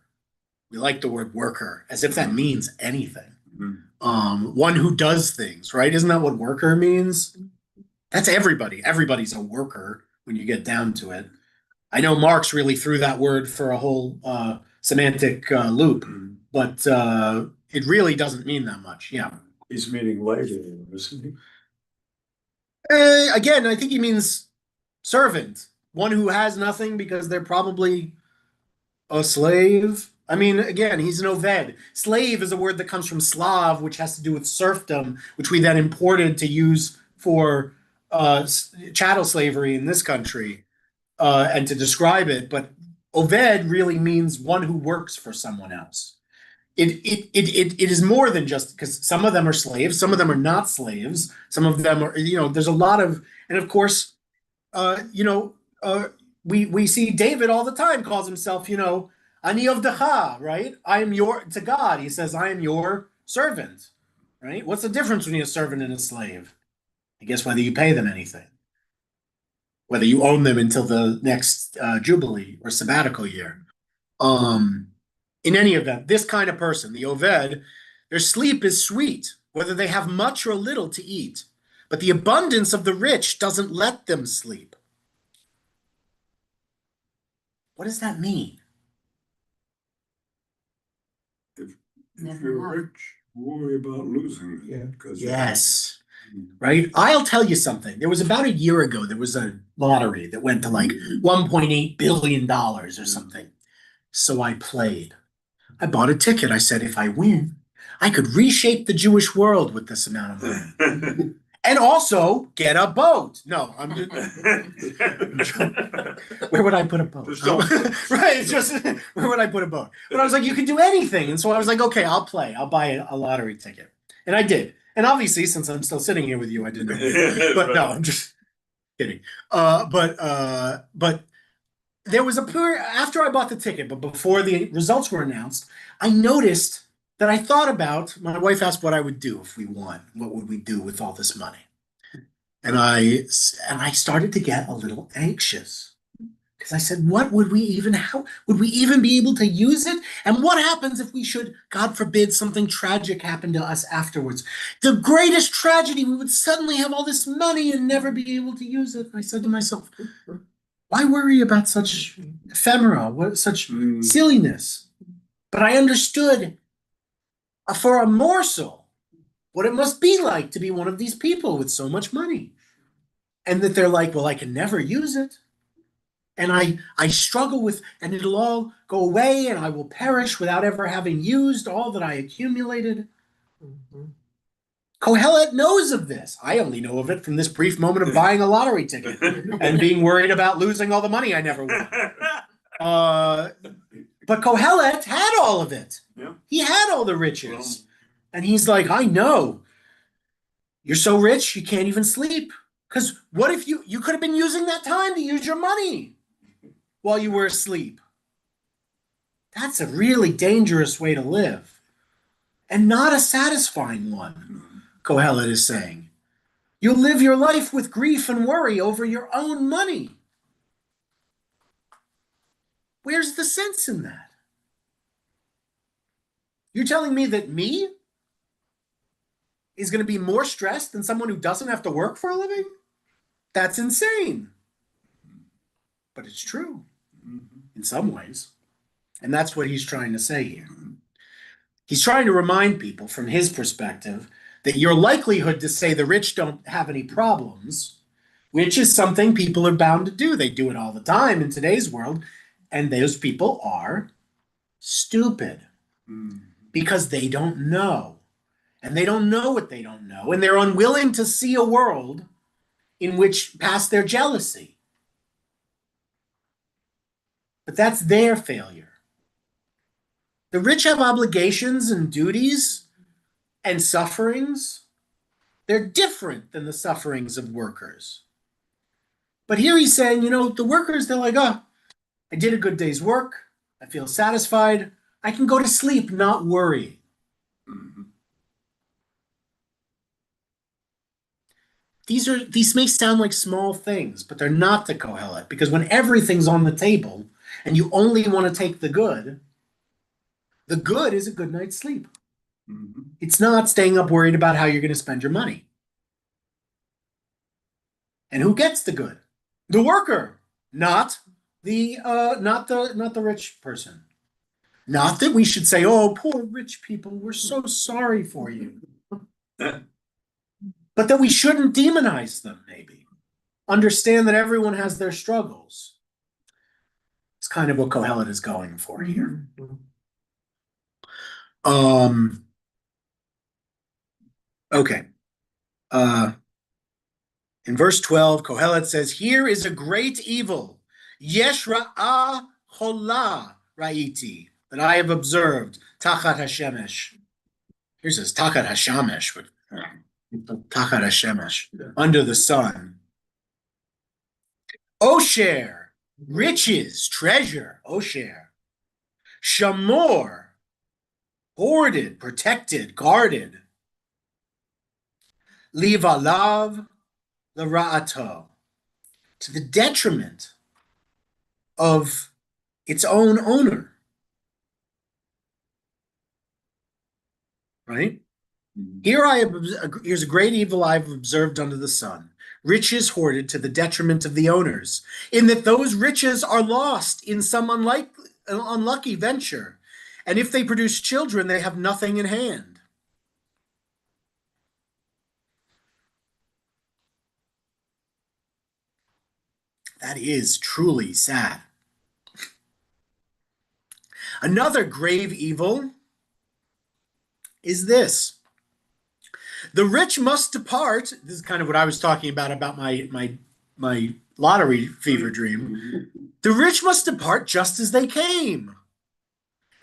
We like the word worker, as if that means anything. One who does things, right? Isn't that what worker means? That's everybody. Everybody's a worker when you get down to it. I know Marx really threw that word for a whole semantic loop, but it really doesn't mean that much. Yeah. He's meaning labor, isn't he? Again, I think he means servant, one who has nothing because they're probably a slave. I mean, again, he's an oved. Slave is a word that comes from Slav, which has to do with serfdom, which we then imported to use for chattel slavery in this country and to describe it. But oved really means one who works for someone else. It is more than just, because some of them are slaves, some of them are not slaves, some of them are, there's a lot of, and of course, we see David all the time calls himself, Ani Avdecha, right? I am to God. He says, I am your servant, right? What's the difference between a servant and a slave? I guess whether you pay them anything, whether you own them until the next Jubilee or sabbatical year. In any event, this kind of person, the Oved, their sleep is sweet, whether they have much or little to eat. But the abundance of the rich doesn't let them sleep. What does that mean? If Never you're mind. rich, worry about losing it. Because Yes. Right? I'll tell you something. There was about a year ago, there was a lottery that went to like $1.8 billion or something. So I played. I bought a ticket. I said, if I win, I could reshape the Jewish world with this amount of money. And also get a boat. No, I'm just, where would I put a boat? Just don't. Right, it's just where would I put a boat? But I was like, you can do anything. And so I was like, okay, I'll play. I'll buy a lottery ticket. And I did. And obviously, since I'm still sitting here with you, I didn't know. But no, I'm just kidding. But there was a period after I bought the ticket, but before the results were announced, I noticed that I thought about, my wife asked what I would do if we won. What would we do with all this money? And I started to get a little anxious because I said, how would we even be able to use it? And what happens if we should, God forbid, something tragic happen to us afterwards? The greatest tragedy, we would suddenly have all this money and never be able to use it. I said to myself, why worry about such ephemera, such silliness? But I understood for a morsel what it must be like to be one of these people with so much money. And that they're like, well, I can never use it. And I struggle with, and it'll all go away and I will perish without ever having used all that I accumulated. Kohelet knows of this. I only know of it from this brief moment of buying a lottery ticket and being worried about losing all the money I never won. But Kohelet had all of it. Yeah. He had all the riches. And he's like, I know. You're so rich, you can't even sleep. Because what if you could have been using that time to use your money while you were asleep? That's a really dangerous way to live. And not a satisfying one, Kohelet is saying. You'll live your life with grief and worry over your own money. Where's the sense in that? You're telling me that me is going to be more stressed than someone who doesn't have to work for a living? That's insane. But it's true in some ways. And that's what he's trying to say here. He's trying to remind people from his perspective that your likelihood to say the rich don't have any problems, which is something people are bound to do. They do it all the time in today's world. And those people are stupid because they don't know. And they don't know what they don't know. And they're unwilling to see a world in which past their jealousy. But that's their failure. The rich have obligations and duties and sufferings. They're different than the sufferings of workers. But here he's saying, the workers, they're like, oh, I did a good day's work. I feel satisfied. I can go to sleep, not worry. These may sound like small things, but they're not to Kohelet, because when everything's on the table and you only want to take the good is a good night's sleep. It's not staying up worried about how you're going to spend your money. And who gets the good? The worker, not the rich person. Not that we should say, oh, poor rich people, we're so sorry for you. But that we shouldn't demonize them, maybe. Understand that everyone has their struggles. It's kind of what Kohelet is going for here. Okay. In verse 12, Kohelet says, here is a great evil. Yesh ra'ah chola ra'iti, that I have observed. Tachat hashemesh. Here says tachat hashemesh, but tachat hashemesh, under the sun. Osher riches, treasure, osher, shamor, hoarded, protected, guarded, livalav, lara'ato, to the detriment of its own owner. Right? Here's a great evil I've observed under the sun. Riches hoarded to the detriment of the owners, in that those riches are lost in some unlucky venture, and if they produce children, they have nothing in hand. That is truly sad. Another grave evil is this. The rich must depart. This is kind of what I was talking about my lottery fever dream. The rich must depart just as they came.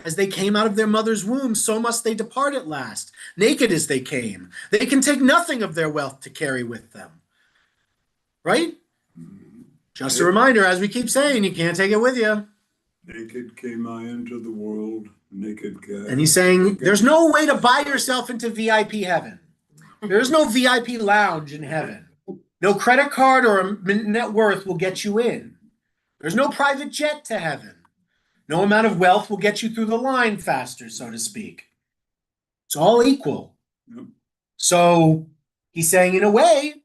As they came out of their mother's womb, so must they depart at last, naked as they came. They can take nothing of their wealth to carry with them. Right? Just a reminder, as we keep saying, you can't take it with you. Naked came I into the world, naked can. And he's saying, there's no way to buy yourself into VIP heaven. There's no VIP lounge in heaven. No credit card or net worth will get you in. There's no private jet to heaven. No amount of wealth will get you through the line faster, so to speak. It's all equal. Yep. So he's saying, in a way,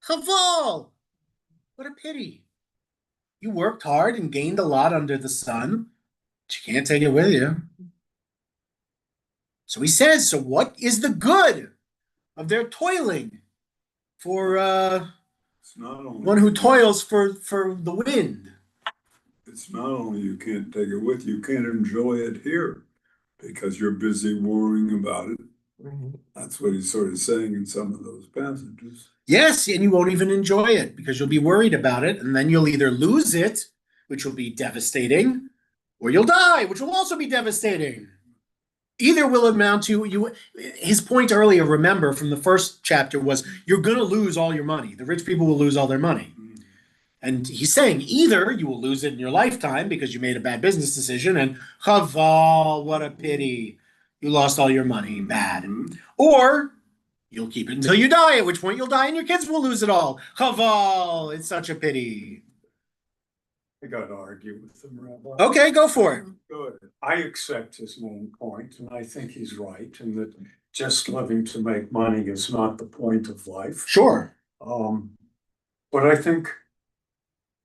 chaval, what a pity. You worked hard and gained a lot under the sun, but you can't take it with you. So he says, so what is the good of their toiling for It's not only one who toils for the wind? It's not only you can't take it with you, can't enjoy it here because you're busy worrying about it. That's what he's sort of saying in some of those passages. Yes, and you won't even enjoy it because you'll be worried about it, and then you'll either lose it, which will be devastating, or you'll die, which will also be devastating. Either will amount to you. His point earlier, remember, from the first chapter was you're going to lose all your money. The rich people will lose all their money. And he's saying either you will lose it in your lifetime because you made a bad business decision, and chaval, what a pity, you lost all your money, bad. Or you'll keep it until you die, at which point you'll die and your kids will lose it all. Chaval, it's such a pity. I got to argue with him, Rabbi. Okay, go for it. Good. I accept his main point, and I think he's right, in that just living to make money is not the point of life. Sure. But I think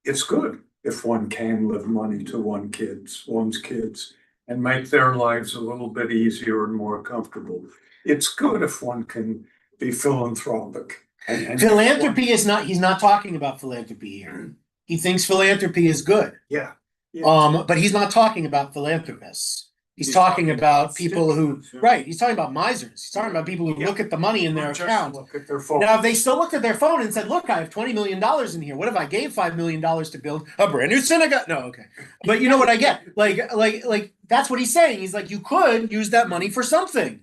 it's good if one can live money to one's kids, and make their lives a little bit easier and more comfortable. It's good if one can be philanthropic. Philanthropy is not, he's not talking about philanthropy here. He thinks philanthropy is good. Yeah. But he's not talking about philanthropists. He's talking about people who, right, he's talking about misers. He's talking about people who look at the money in their account. Look at their phone. Now, if they still looked at their phone and said, look, I have $20 million in here. What if I gave $5 million to build a brand new synagogue? No, okay. But you know what I get? Like that's what he's saying. He's like, you could use that money for something.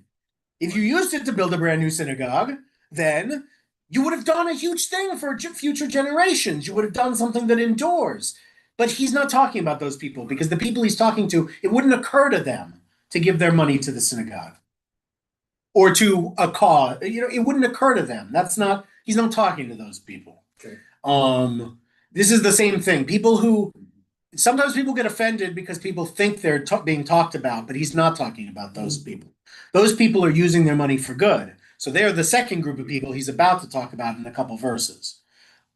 If you used it to build a brand new synagogue, then you would have done a huge thing for future generations. You would have done something that endures. But he's not talking about those people, because the people he's talking to, it wouldn't occur to them to give their money to the synagogue or to a cause. You know, it wouldn't occur to them. He's not talking to those people. Okay. This is the same thing. Sometimes people get offended because people think they're being talked about, but he's not talking about those people. Those people are using their money for good. So they're the second group of people he's about to talk about in a couple verses.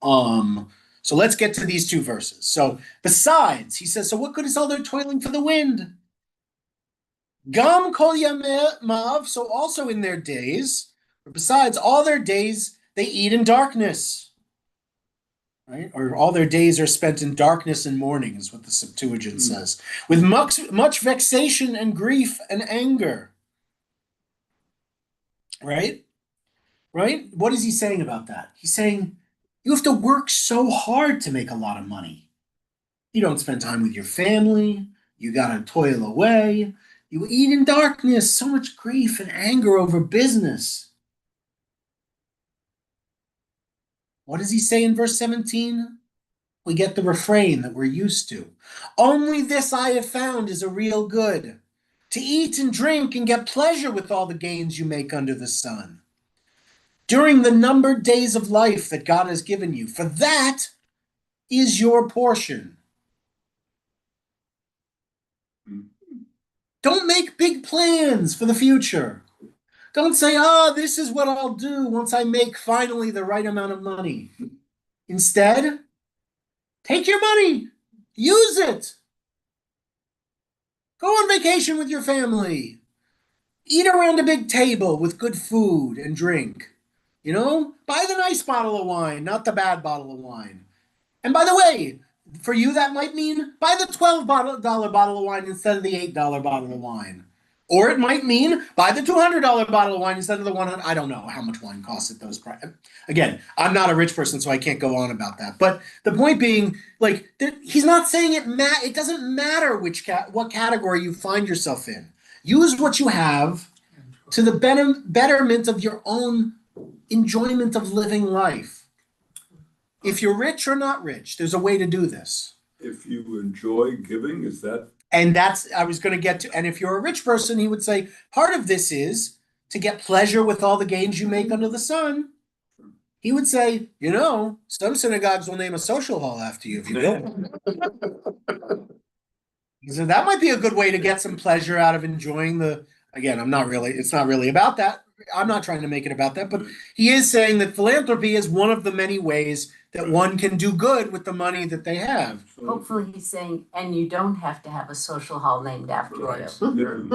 So let's get to these two verses. So besides, he says, so what good is all their toiling for the wind? Gam kol yamav, so also in their days, or besides all their days, they eat in darkness. Right? Or all their days are spent in darkness and mourning, is what the Septuagint says. With much vexation and grief and anger. Right? Right? What is he saying about that? He's saying, you have to work so hard to make a lot of money. You don't spend time with your family. You got to toil away. You eat in darkness. So much grief and anger over business. What does he say in verse 17? we get the refrain that we're used to. Only this I have found is a real good, to eat and drink and get pleasure with all the gains you make under the sun. During the numbered days of life that God has given you, for that is your portion. Don't make big plans for the future. Don't say, oh, this is what I'll do once I make finally the right amount of money. Instead, take your money, use it. Go on vacation with your family. Eat around a big table with good food and drink. You know, buy the nice bottle of wine, not the bad bottle of wine. And by the way, for you, that might mean buy the $12 bottle of wine instead of the $8 bottle of wine. Or it might mean buy the $200 bottle of wine instead of the 100. I don't know how much wine costs at those prices. Again, I'm not a rich person, so I can't go on about that. But the point being, like, he's not saying it doesn't matter what category you find yourself in. Use what you have to the betterment of your own enjoyment of living life. If you're rich or not rich, there's a way to do this. If you enjoy giving, is that? And I was going to get to, and if you're a rich person, he would say, part of this is to get pleasure with all the gains you make under the sun. He would say, you know, some synagogues will name a social hall after you if you build one. So that might be a good way to get some pleasure out of enjoying again, it's not really about that. I'm not trying to make it about that, but he is saying that philanthropy is one of the many ways that one can do good with the money that they have. Hopefully he's saying, and you don't have to have a social hall named after you.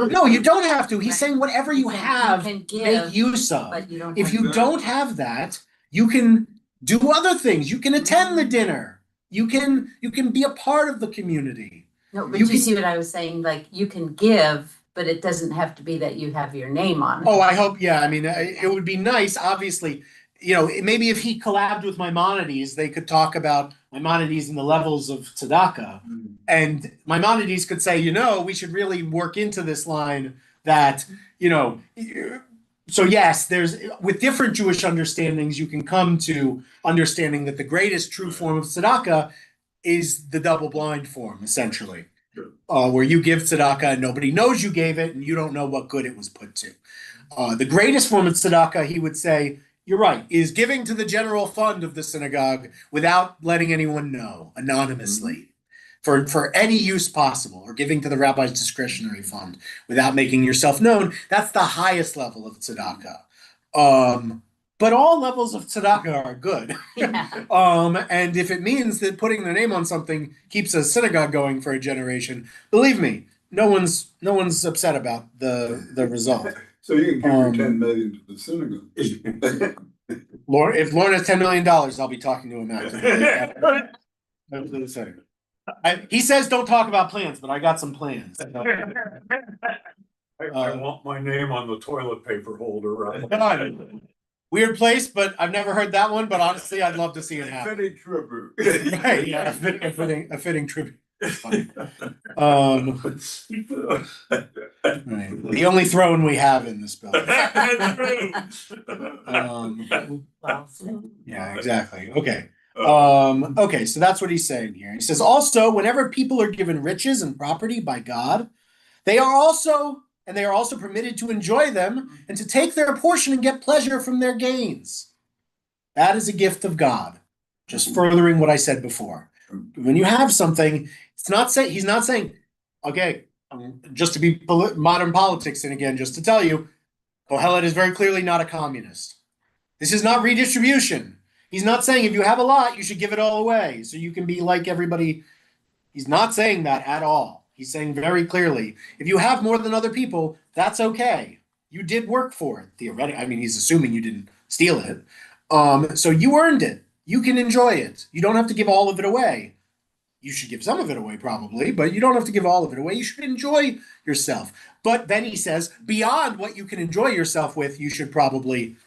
No, you don't have to. He's saying whatever you have, can give, make use of. But you don't If have you don't have that, you can do other things. You can attend the dinner. You can be a part of the community. No, but you you can- see what I was saying, like, you can give, but it doesn't have to be that you have your name on it. Oh, I hope, yeah, I mean, it would be nice, obviously, you know, maybe if he collabed with Maimonides, they could talk about Maimonides and the levels of tzedakah. And Maimonides could say, you know, we should really work into this line that, you know, so yes, with different Jewish understandings, you can come to understanding that the greatest true form of tzedakah is the double blind form, essentially. Where you give tzedakah and nobody knows you gave it and you don't know what good it was put to. The greatest form of tzedakah, he would say, you're right, is giving to the general fund of the synagogue without letting anyone know, anonymously, for any use possible, or giving to the rabbi's discretionary fund without making yourself known. That's the highest level of tzedakah. But all levels of tzedakah are good. Yeah. And if it means that putting their name on something keeps a synagogue going for a generation, believe me, no one's upset about the result. So you can give your 10 million to the synagogue. If Lauren has $10 million, I'll be talking to him after. He says don't talk about plans, but I got some plans. I want my name on the toilet paper holder. Right? Weird place, but I've never heard that one. But honestly, I'd love to see it happen. Fitting tribute. Right, yeah, a fitting tribute. Right. The only throne we have in this building. Yeah, exactly. Okay. Okay, so that's what he's saying here. He says, also, whenever people are given riches and property by God, they are also permitted to enjoy them and to take their portion and get pleasure from their gains. That is a gift of God. Just furthering what I said before. When you have something, he's not saying, okay, just to be modern politics, and again, just to tell you, Kohelet is very clearly not a communist. This is not redistribution. He's not saying if you have a lot, you should give it all away so you can be like everybody. He's not saying that at all. He's saying very clearly, if you have more than other people, that's okay. You did work for it, theoretically. I mean, he's assuming you didn't steal it. So you earned it. You can enjoy it. You don't have to give all of it away. You should give some of it away probably, but you don't have to give all of it away. You should enjoy yourself. But then he says, beyond what you can enjoy yourself with, you should probably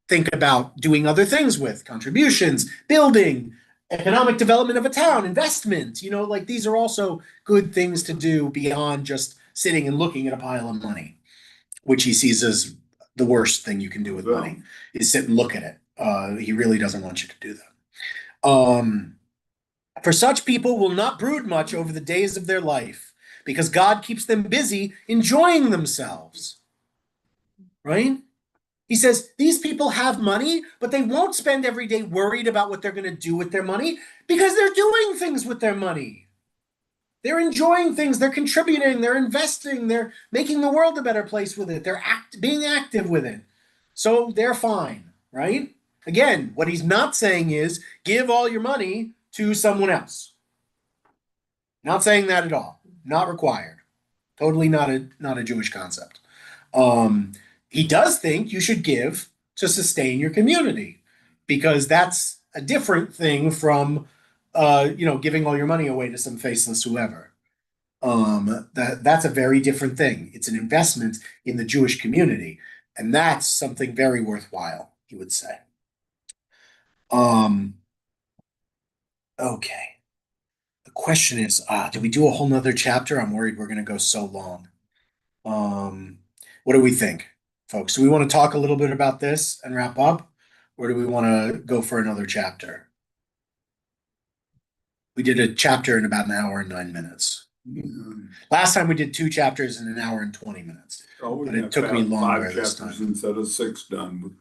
think about doing other things with contributions, building, economic development of a town, investment, you know, like these are also good things to do beyond just sitting and looking at a pile of money, which he sees as the worst thing you can do with money is sit and look at it. He really doesn't want you to do that. For such people will not brood much over the days of their life, because God keeps them busy enjoying themselves. Right? He says these people have money, but they won't spend every day worried about what they're going to do with their money because they're doing things with their money. They're enjoying things, they're contributing, they're investing, they're making the world a better place with it, they're being active with it. So they're fine, right? Again, what he's not saying is give all your money to someone else. Not saying that at all. Not required. Totally not a Jewish concept. He does think you should give to sustain your community, because that's a different thing from giving all your money away to some faceless whoever. That's a very different thing. It's an investment in the Jewish community, and that's something very worthwhile, he would say. Okay. The question is, do we do a whole nother chapter? I'm worried we're going to go so long. What do we think, folks? Do we want to talk a little bit about this and wrap up, or do we want to go for another chapter? We did a chapter in about an hour and 9 minutes. Last time we did 2 chapters in an hour and 20 minutes. But it took me longer this time. Instead of 6 done, but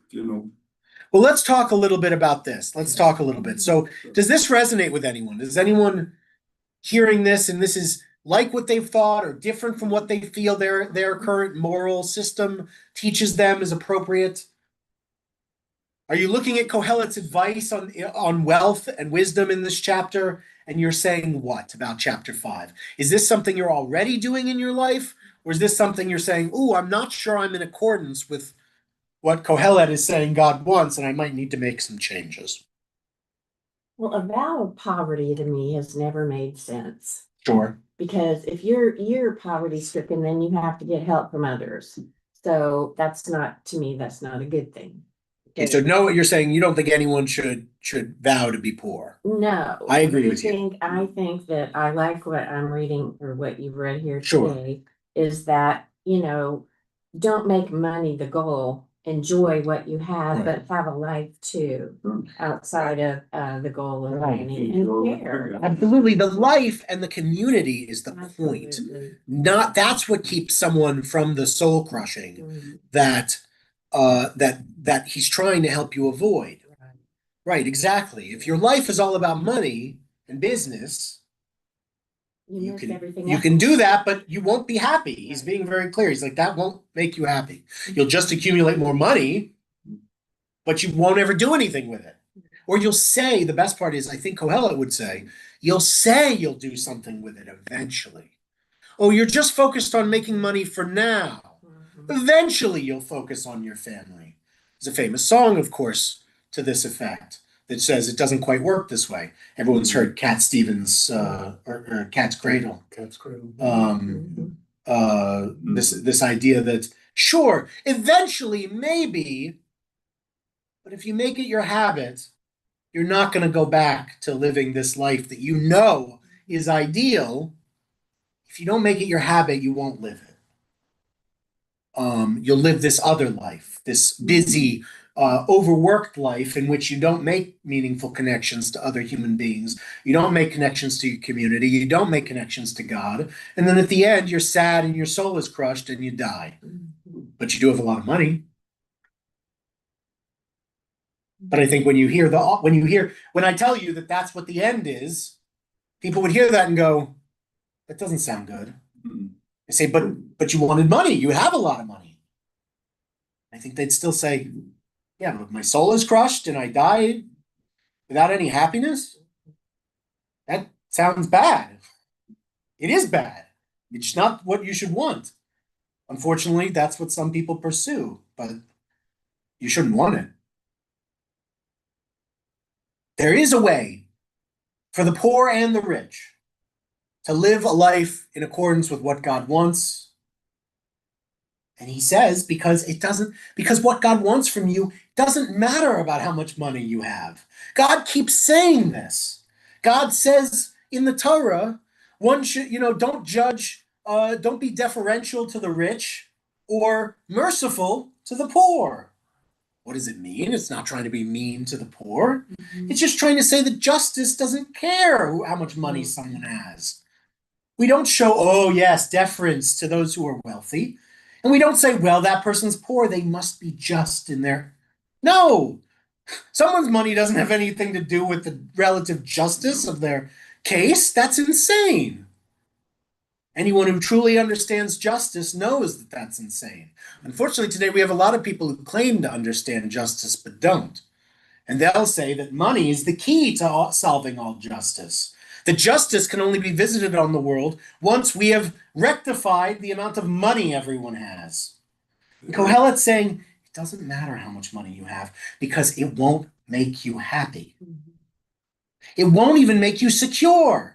Well, let's talk a little bit about this. Let's talk a little bit. So, does this resonate with anyone? Does anyone hearing this, and this is like what they've thought or different from what they feel their current moral system teaches them is appropriate? Are you looking at Kohelet's advice on wealth and wisdom in this chapter, and you're saying what about chapter 5? Is this something you're already doing in your life, or is this something you're saying, "Ooh, I'm not sure I'm in accordance with what Kohelet is saying God wants, and I might need to make some changes"? Well, a vow of poverty to me has never made sense. Sure. Because if you're poverty stricken, then you have to get help from others. So that's not, to me, that's not a good thing. Okay, so know what you're saying. You don't think anyone should vow to be poor. No. I agree with you. I think that I like what I'm reading, or what you've read here Sure. today, is that, don't make money the goal. Enjoy what you have, Right. but have a life too, outside of the goal of Right. money, and care. Absolutely. The life and the community is the point. Absolutely. That's what keeps someone from the soul crushing Mhm. that he's trying to help you avoid. Right, exactly. If your life is all about money and business, You miss everything you else. can do that, but you won't be happy. He's being very clear. He's like, that won't make you happy. You'll just accumulate more money, but you won't ever do anything with it. Or you'll say, the best part is, I think Kohelet would say, you'll say you'll do something with it eventually. Oh, you're just focused on making money for now. Mhm. Eventually you'll focus on your family. There's a famous song, of course, to this effect that says it doesn't quite work this way. Everyone's heard Cat Stevens or Cat's Cradle. Cat's Cradle. This idea that sure, eventually maybe, but if you make it your habit, you're not going to go back to living this life that you know is ideal. If you don't make it your habit, you won't live it. You'll live this other life, this busy, overworked life in which you don't make meaningful connections to other human beings. You don't make connections to your community. You don't make connections to God. And then at the end, you're sad and your soul is crushed and you die. But you do have a lot of money. But I think when I tell you that that's what the end is, people would hear that and go, that doesn't sound good. They say, but you wanted money. You have a lot of money. I think they'd still say, yeah, but my soul is crushed and I die without any happiness. That sounds bad. It is bad. It's not what you should want. Unfortunately, that's what some people pursue, but you shouldn't want it. There is a way for the poor and the rich to live a life in accordance with what God wants. And he says, because what God wants from you doesn't matter about how much money you have. God keeps saying this. God says in the Torah, one should, don't judge, don't be deferential to the rich or merciful to the poor. What does it mean? It's not trying to be mean to the poor. It's just trying to say that justice doesn't care how much money someone has. We don't show, oh yes, deference to those who are wealthy. And we don't say, well, that person's poor, they must be just in their. No, someone's money doesn't have anything to do with the relative justice of their case. That's insane. Anyone who truly understands justice knows that that's insane. Unfortunately, today we have a lot of people who claim to understand justice but don't. And they'll say that money is the key to solving all justice. That justice can only be visited on the world once we have rectified the amount of money everyone has. And Kohelet's saying, it doesn't matter how much money you have because it won't make you happy. It won't even make you secure.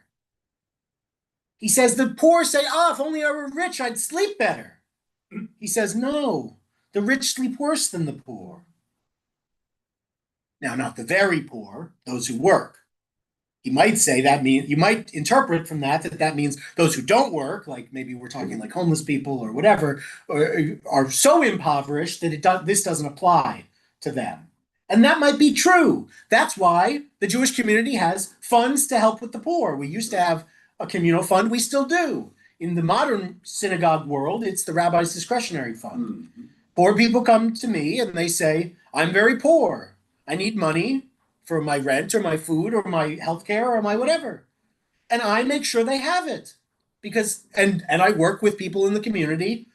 He says the poor say, if only I were rich, I'd sleep better. He says, no, the rich sleep worse than the poor. Now, not the very poor, those who work. You might say that means, you might interpret from that means those who don't work, like maybe we're talking like homeless people or whatever, are so impoverished that this doesn't apply to them. And that might be true. That's why the Jewish community has funds to help with the poor. We used to have a communal fund, we still do. In the modern synagogue world, it's the rabbi's discretionary fund. Poor people come to me and they say, I'm very poor. I need money for my rent or my food or my healthcare or my whatever. And I make sure they have it. Because and I work with people in the community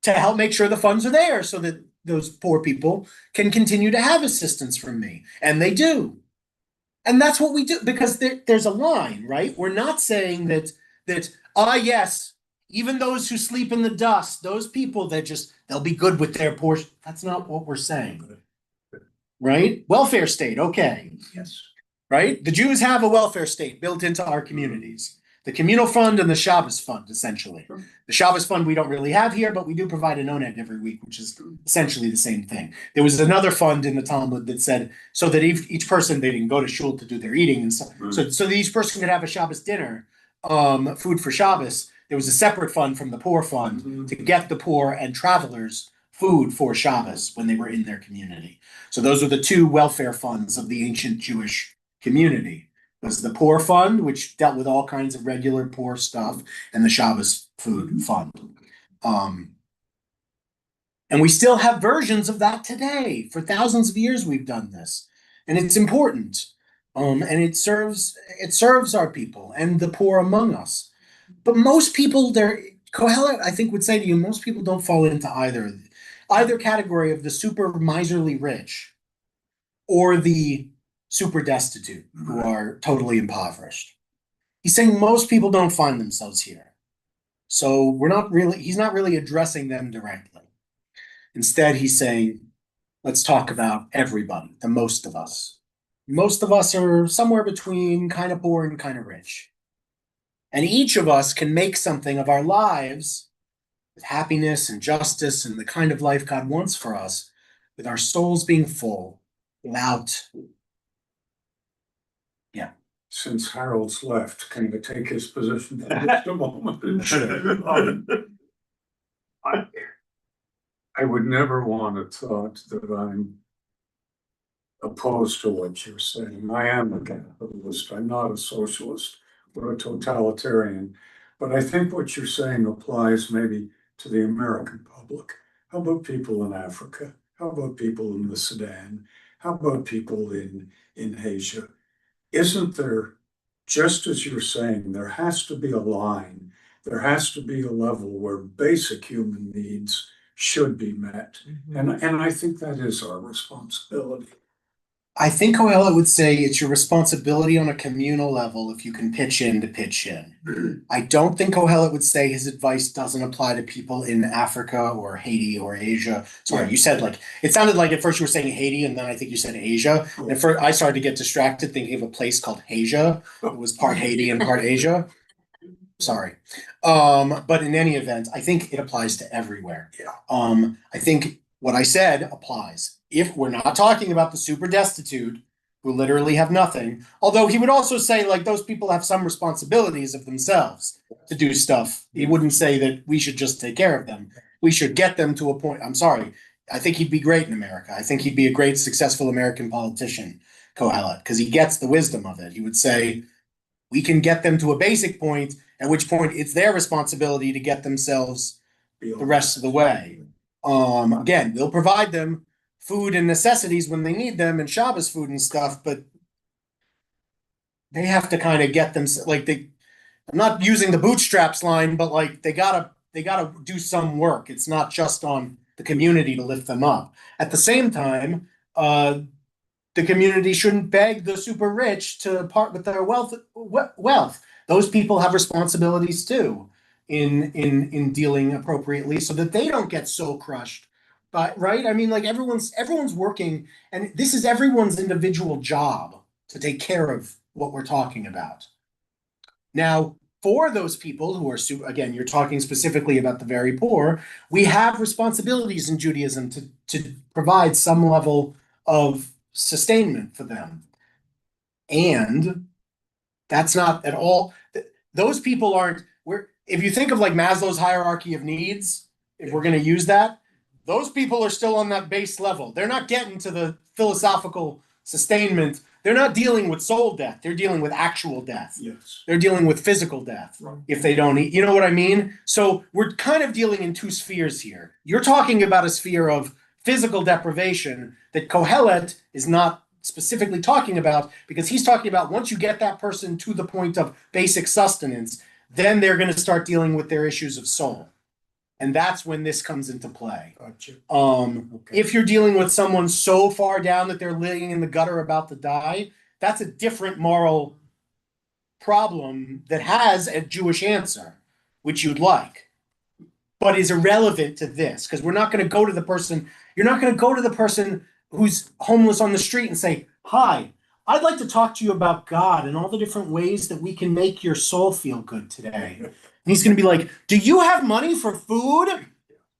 to help make sure the funds are there so that those poor people can continue to have assistance from me. And they do. And that's what we do, because there's a line, right? We're not saying that yes, even those who sleep in the dust, those people that they'll be good with their portion. That's not what we're saying. Right? Welfare state, okay. Yes. Right? The Jews have a welfare state built into our communities. The communal fund and the Shabbos fund, essentially. The Shabbos fund we don't really have here, but we do provide an oneg every week, which is essentially the same thing. There was another fund in the Talmud that said, so that each person, they didn't go to shul to do their eating and stuff. So that each person could have a Shabbos dinner, food for Shabbos. There was a separate fund from the poor fund to get the poor and travelers food for Shabbos when they were in their community. So those are the two welfare funds of the ancient Jewish community. Was the poor fund, which dealt with all kinds of regular poor stuff, and the Shabbos food fund. And we still have versions of that today. For thousands of years we've done this. And it's important. And it serves our people and the poor among us. But most people, Kohelet, I think, would say to you, most people don't fall into either category of the super miserly rich or the super destitute who are totally impoverished. He's saying most people don't find themselves here. So he's not really addressing them directly. Instead, he's saying, let's talk about everybody, the most of us. Most of us are somewhere between kind of poor and kind of rich. And each of us can make something of our lives with happiness and justice and the kind of life God wants for us, with our souls being full, without. Yeah. Since Harold's left, can you take his position for just a moment? Sure. I would never want to thought that I'm opposed to what you're saying. I am a capitalist. I'm not a socialist or a totalitarian. But I think what you're saying applies maybe to the American public. How about people in Africa? How about people in the Sudan? How about people in Asia? Isn't there, just as you're saying, there has to be a line, there has to be a level where basic human needs should be met. And I think that is our responsibility. I think Kohelet would say it's your responsibility on a communal level if you can pitch in to pitch in. I don't think Kohelet would say his advice doesn't apply to people in Africa or Haiti or Asia. Sorry, you said it sounded like at first you were saying Haiti and then I think you said Asia. And at first I started to get distracted thinking of a place called Asia. It was part Haiti and part Asia. Sorry. But in any event, I think it applies to everywhere. Yeah. I think what I said applies. If we're not talking about the super destitute who literally have nothing, although he would also say those people have some responsibilities of themselves to do stuff. He wouldn't say that we should just take care of them. We should get them to a point. I'm sorry. I think he'd be great in America. I think he'd be a great, successful American politician, Kohelet, because he gets the wisdom of it. He would say, we can get them to a basic point, at which point it's their responsibility to get themselves the rest of the way. Again, we'll provide them food and necessities when they need them and Shabbos food and stuff, but they have to kind of get them like I'm not using the bootstraps line, but like they gotta do some work. It's not just on the community to lift them up. At the same time, the community shouldn't beg the super rich to part with their wealth. Those people have responsibilities too in dealing appropriately so that they don't get so crushed. But right, I mean, like everyone's working, and this is everyone's individual job to take care of what we're talking about. Now, for those people who are again, you're talking specifically about the very poor, we have responsibilities in Judaism to provide some level of sustainment for them. And that's not at all, those people aren't, if you think of like Maslow's hierarchy of needs, if we're going to use that, those people are still on that base level. They're not getting to the philosophical sustainment. They're not dealing with soul death. They're dealing with actual death. Yes. They're dealing with physical death if they don't eat. You know what I mean? So we're kind of dealing in two spheres here. You're talking about a sphere of physical deprivation that Kohelet is not specifically talking about, because he's talking about once you get that person to the point of basic sustenance, then they're going to start dealing with their issues of soul. And that's when this comes into play. Gotcha. If you're dealing with someone so far down that they're laying in the gutter about to die, that's a different moral problem that has a Jewish answer, which you'd like, but is irrelevant to this, because we're not going to go to the person, you're not going to go to the person who's homeless on the street and say, hi, I'd like to talk to you about God and all the different ways that we can make your soul feel good today. And he's going to be like, do you have money for food?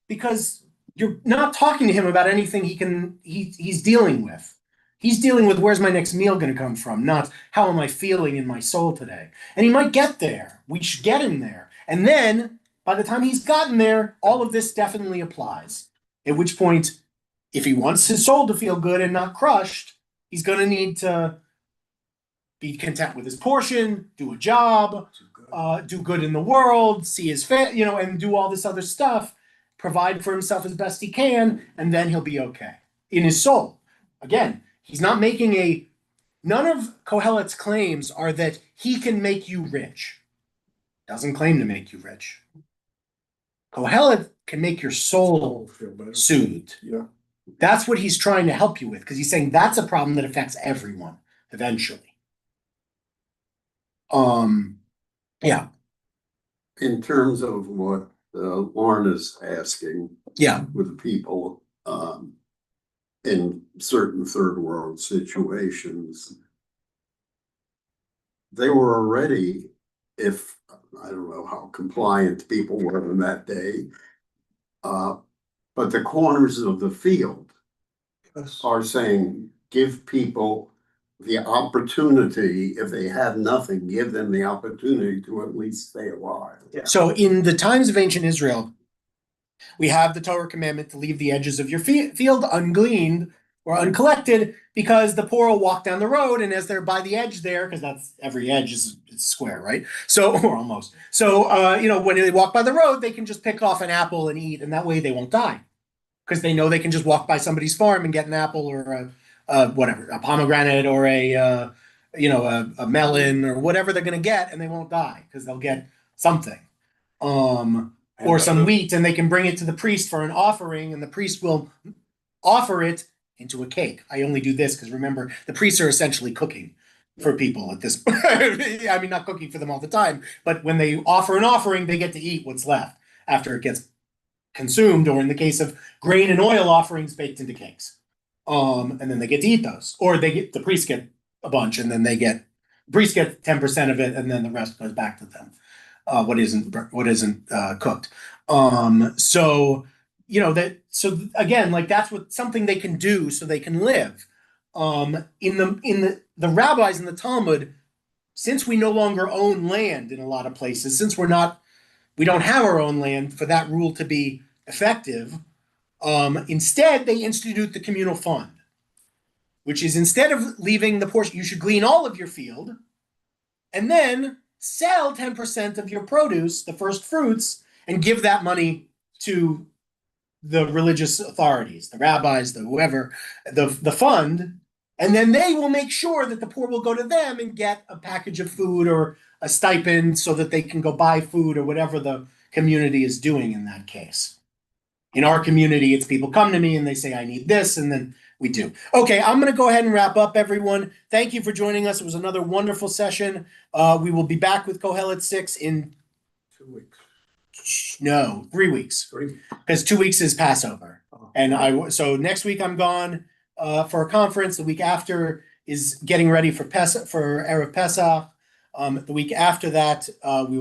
Because you're not talking to him about anything he's dealing with. He's dealing with where's my next meal going to come from, not how am I feeling in my soul today. And he might get there. We should get him there. And then by the time he's gotten there, all of this definitely applies. At which point, if he wants his soul to feel good and not crushed, he's going to need to be content with his portion, do a job, do good in the world, see his family, and do all this other stuff, provide for himself as best he can, and then he'll be okay in his soul. Again, he's not making none of Kohelet's claims are that he can make you rich. Doesn't claim to make you rich. Kohelet can make your soul soothed. Yeah. That's what he's trying to help you with, because he's saying that's a problem that affects everyone eventually. Yeah. In terms of what Lauren is asking, Yeah. with people in certain third world situations, they were already, if I don't know how compliant people were in that day, but the corners of the field are saying, give people the opportunity, if they have nothing, give them the opportunity to at least stay alive. So in the times of ancient Israel, we have the Torah commandment to leave the edges of your field ungleaned or uncollected, because the poor will walk down the road, and as they're by the edge there, because that's every edge is square, right? So, or almost. So, when they walk by the road, they can just pick off an apple and eat, and that way they won't die, because they know they can just walk by somebody's farm and get an apple or a pomegranate or a melon or whatever they're going to get, and they won't die because they'll get something. Or some wheat, and they can bring it to the priest for an offering, and the priest will offer it into a cake. I only do this because remember, the priests are essentially cooking for people at this point. I mean, not cooking for them all the time, but when they offer an offering, they get to eat what's left after it gets consumed, or in the case of grain and oil offerings, baked into cakes. And then they get to eat those, or the priests get a bunch, and then the priests get 10% of it, and then the rest goes back to them. What isn't cooked. So again, like that's something they can do so they can live. In the rabbis in the Talmud, since we no longer own land in a lot of places, since we don't have our own land for that rule to be effective, Instead, they institute the communal fund, which is instead of leaving the portion, you should glean all of your field and then sell 10% of your produce, the first fruits, and give that money to the religious authorities, the rabbis, the whoever, the fund, and then they will make sure that the poor will go to them and get a package of food or a stipend so that they can go buy food or whatever the community is doing in that case. In our community, it's people come to me and they say, I need this, and then we do. Okay, I'm going to go ahead and wrap up, everyone. Thank you for joining us. It was another wonderful session. We will be back with Kohelet 6 in 2 weeks. 3 weeks, 3 weeks. because 2 weeks is Passover. And so next week I'm gone for a conference. The week after is getting ready for Erev Pesach. The week after that, we will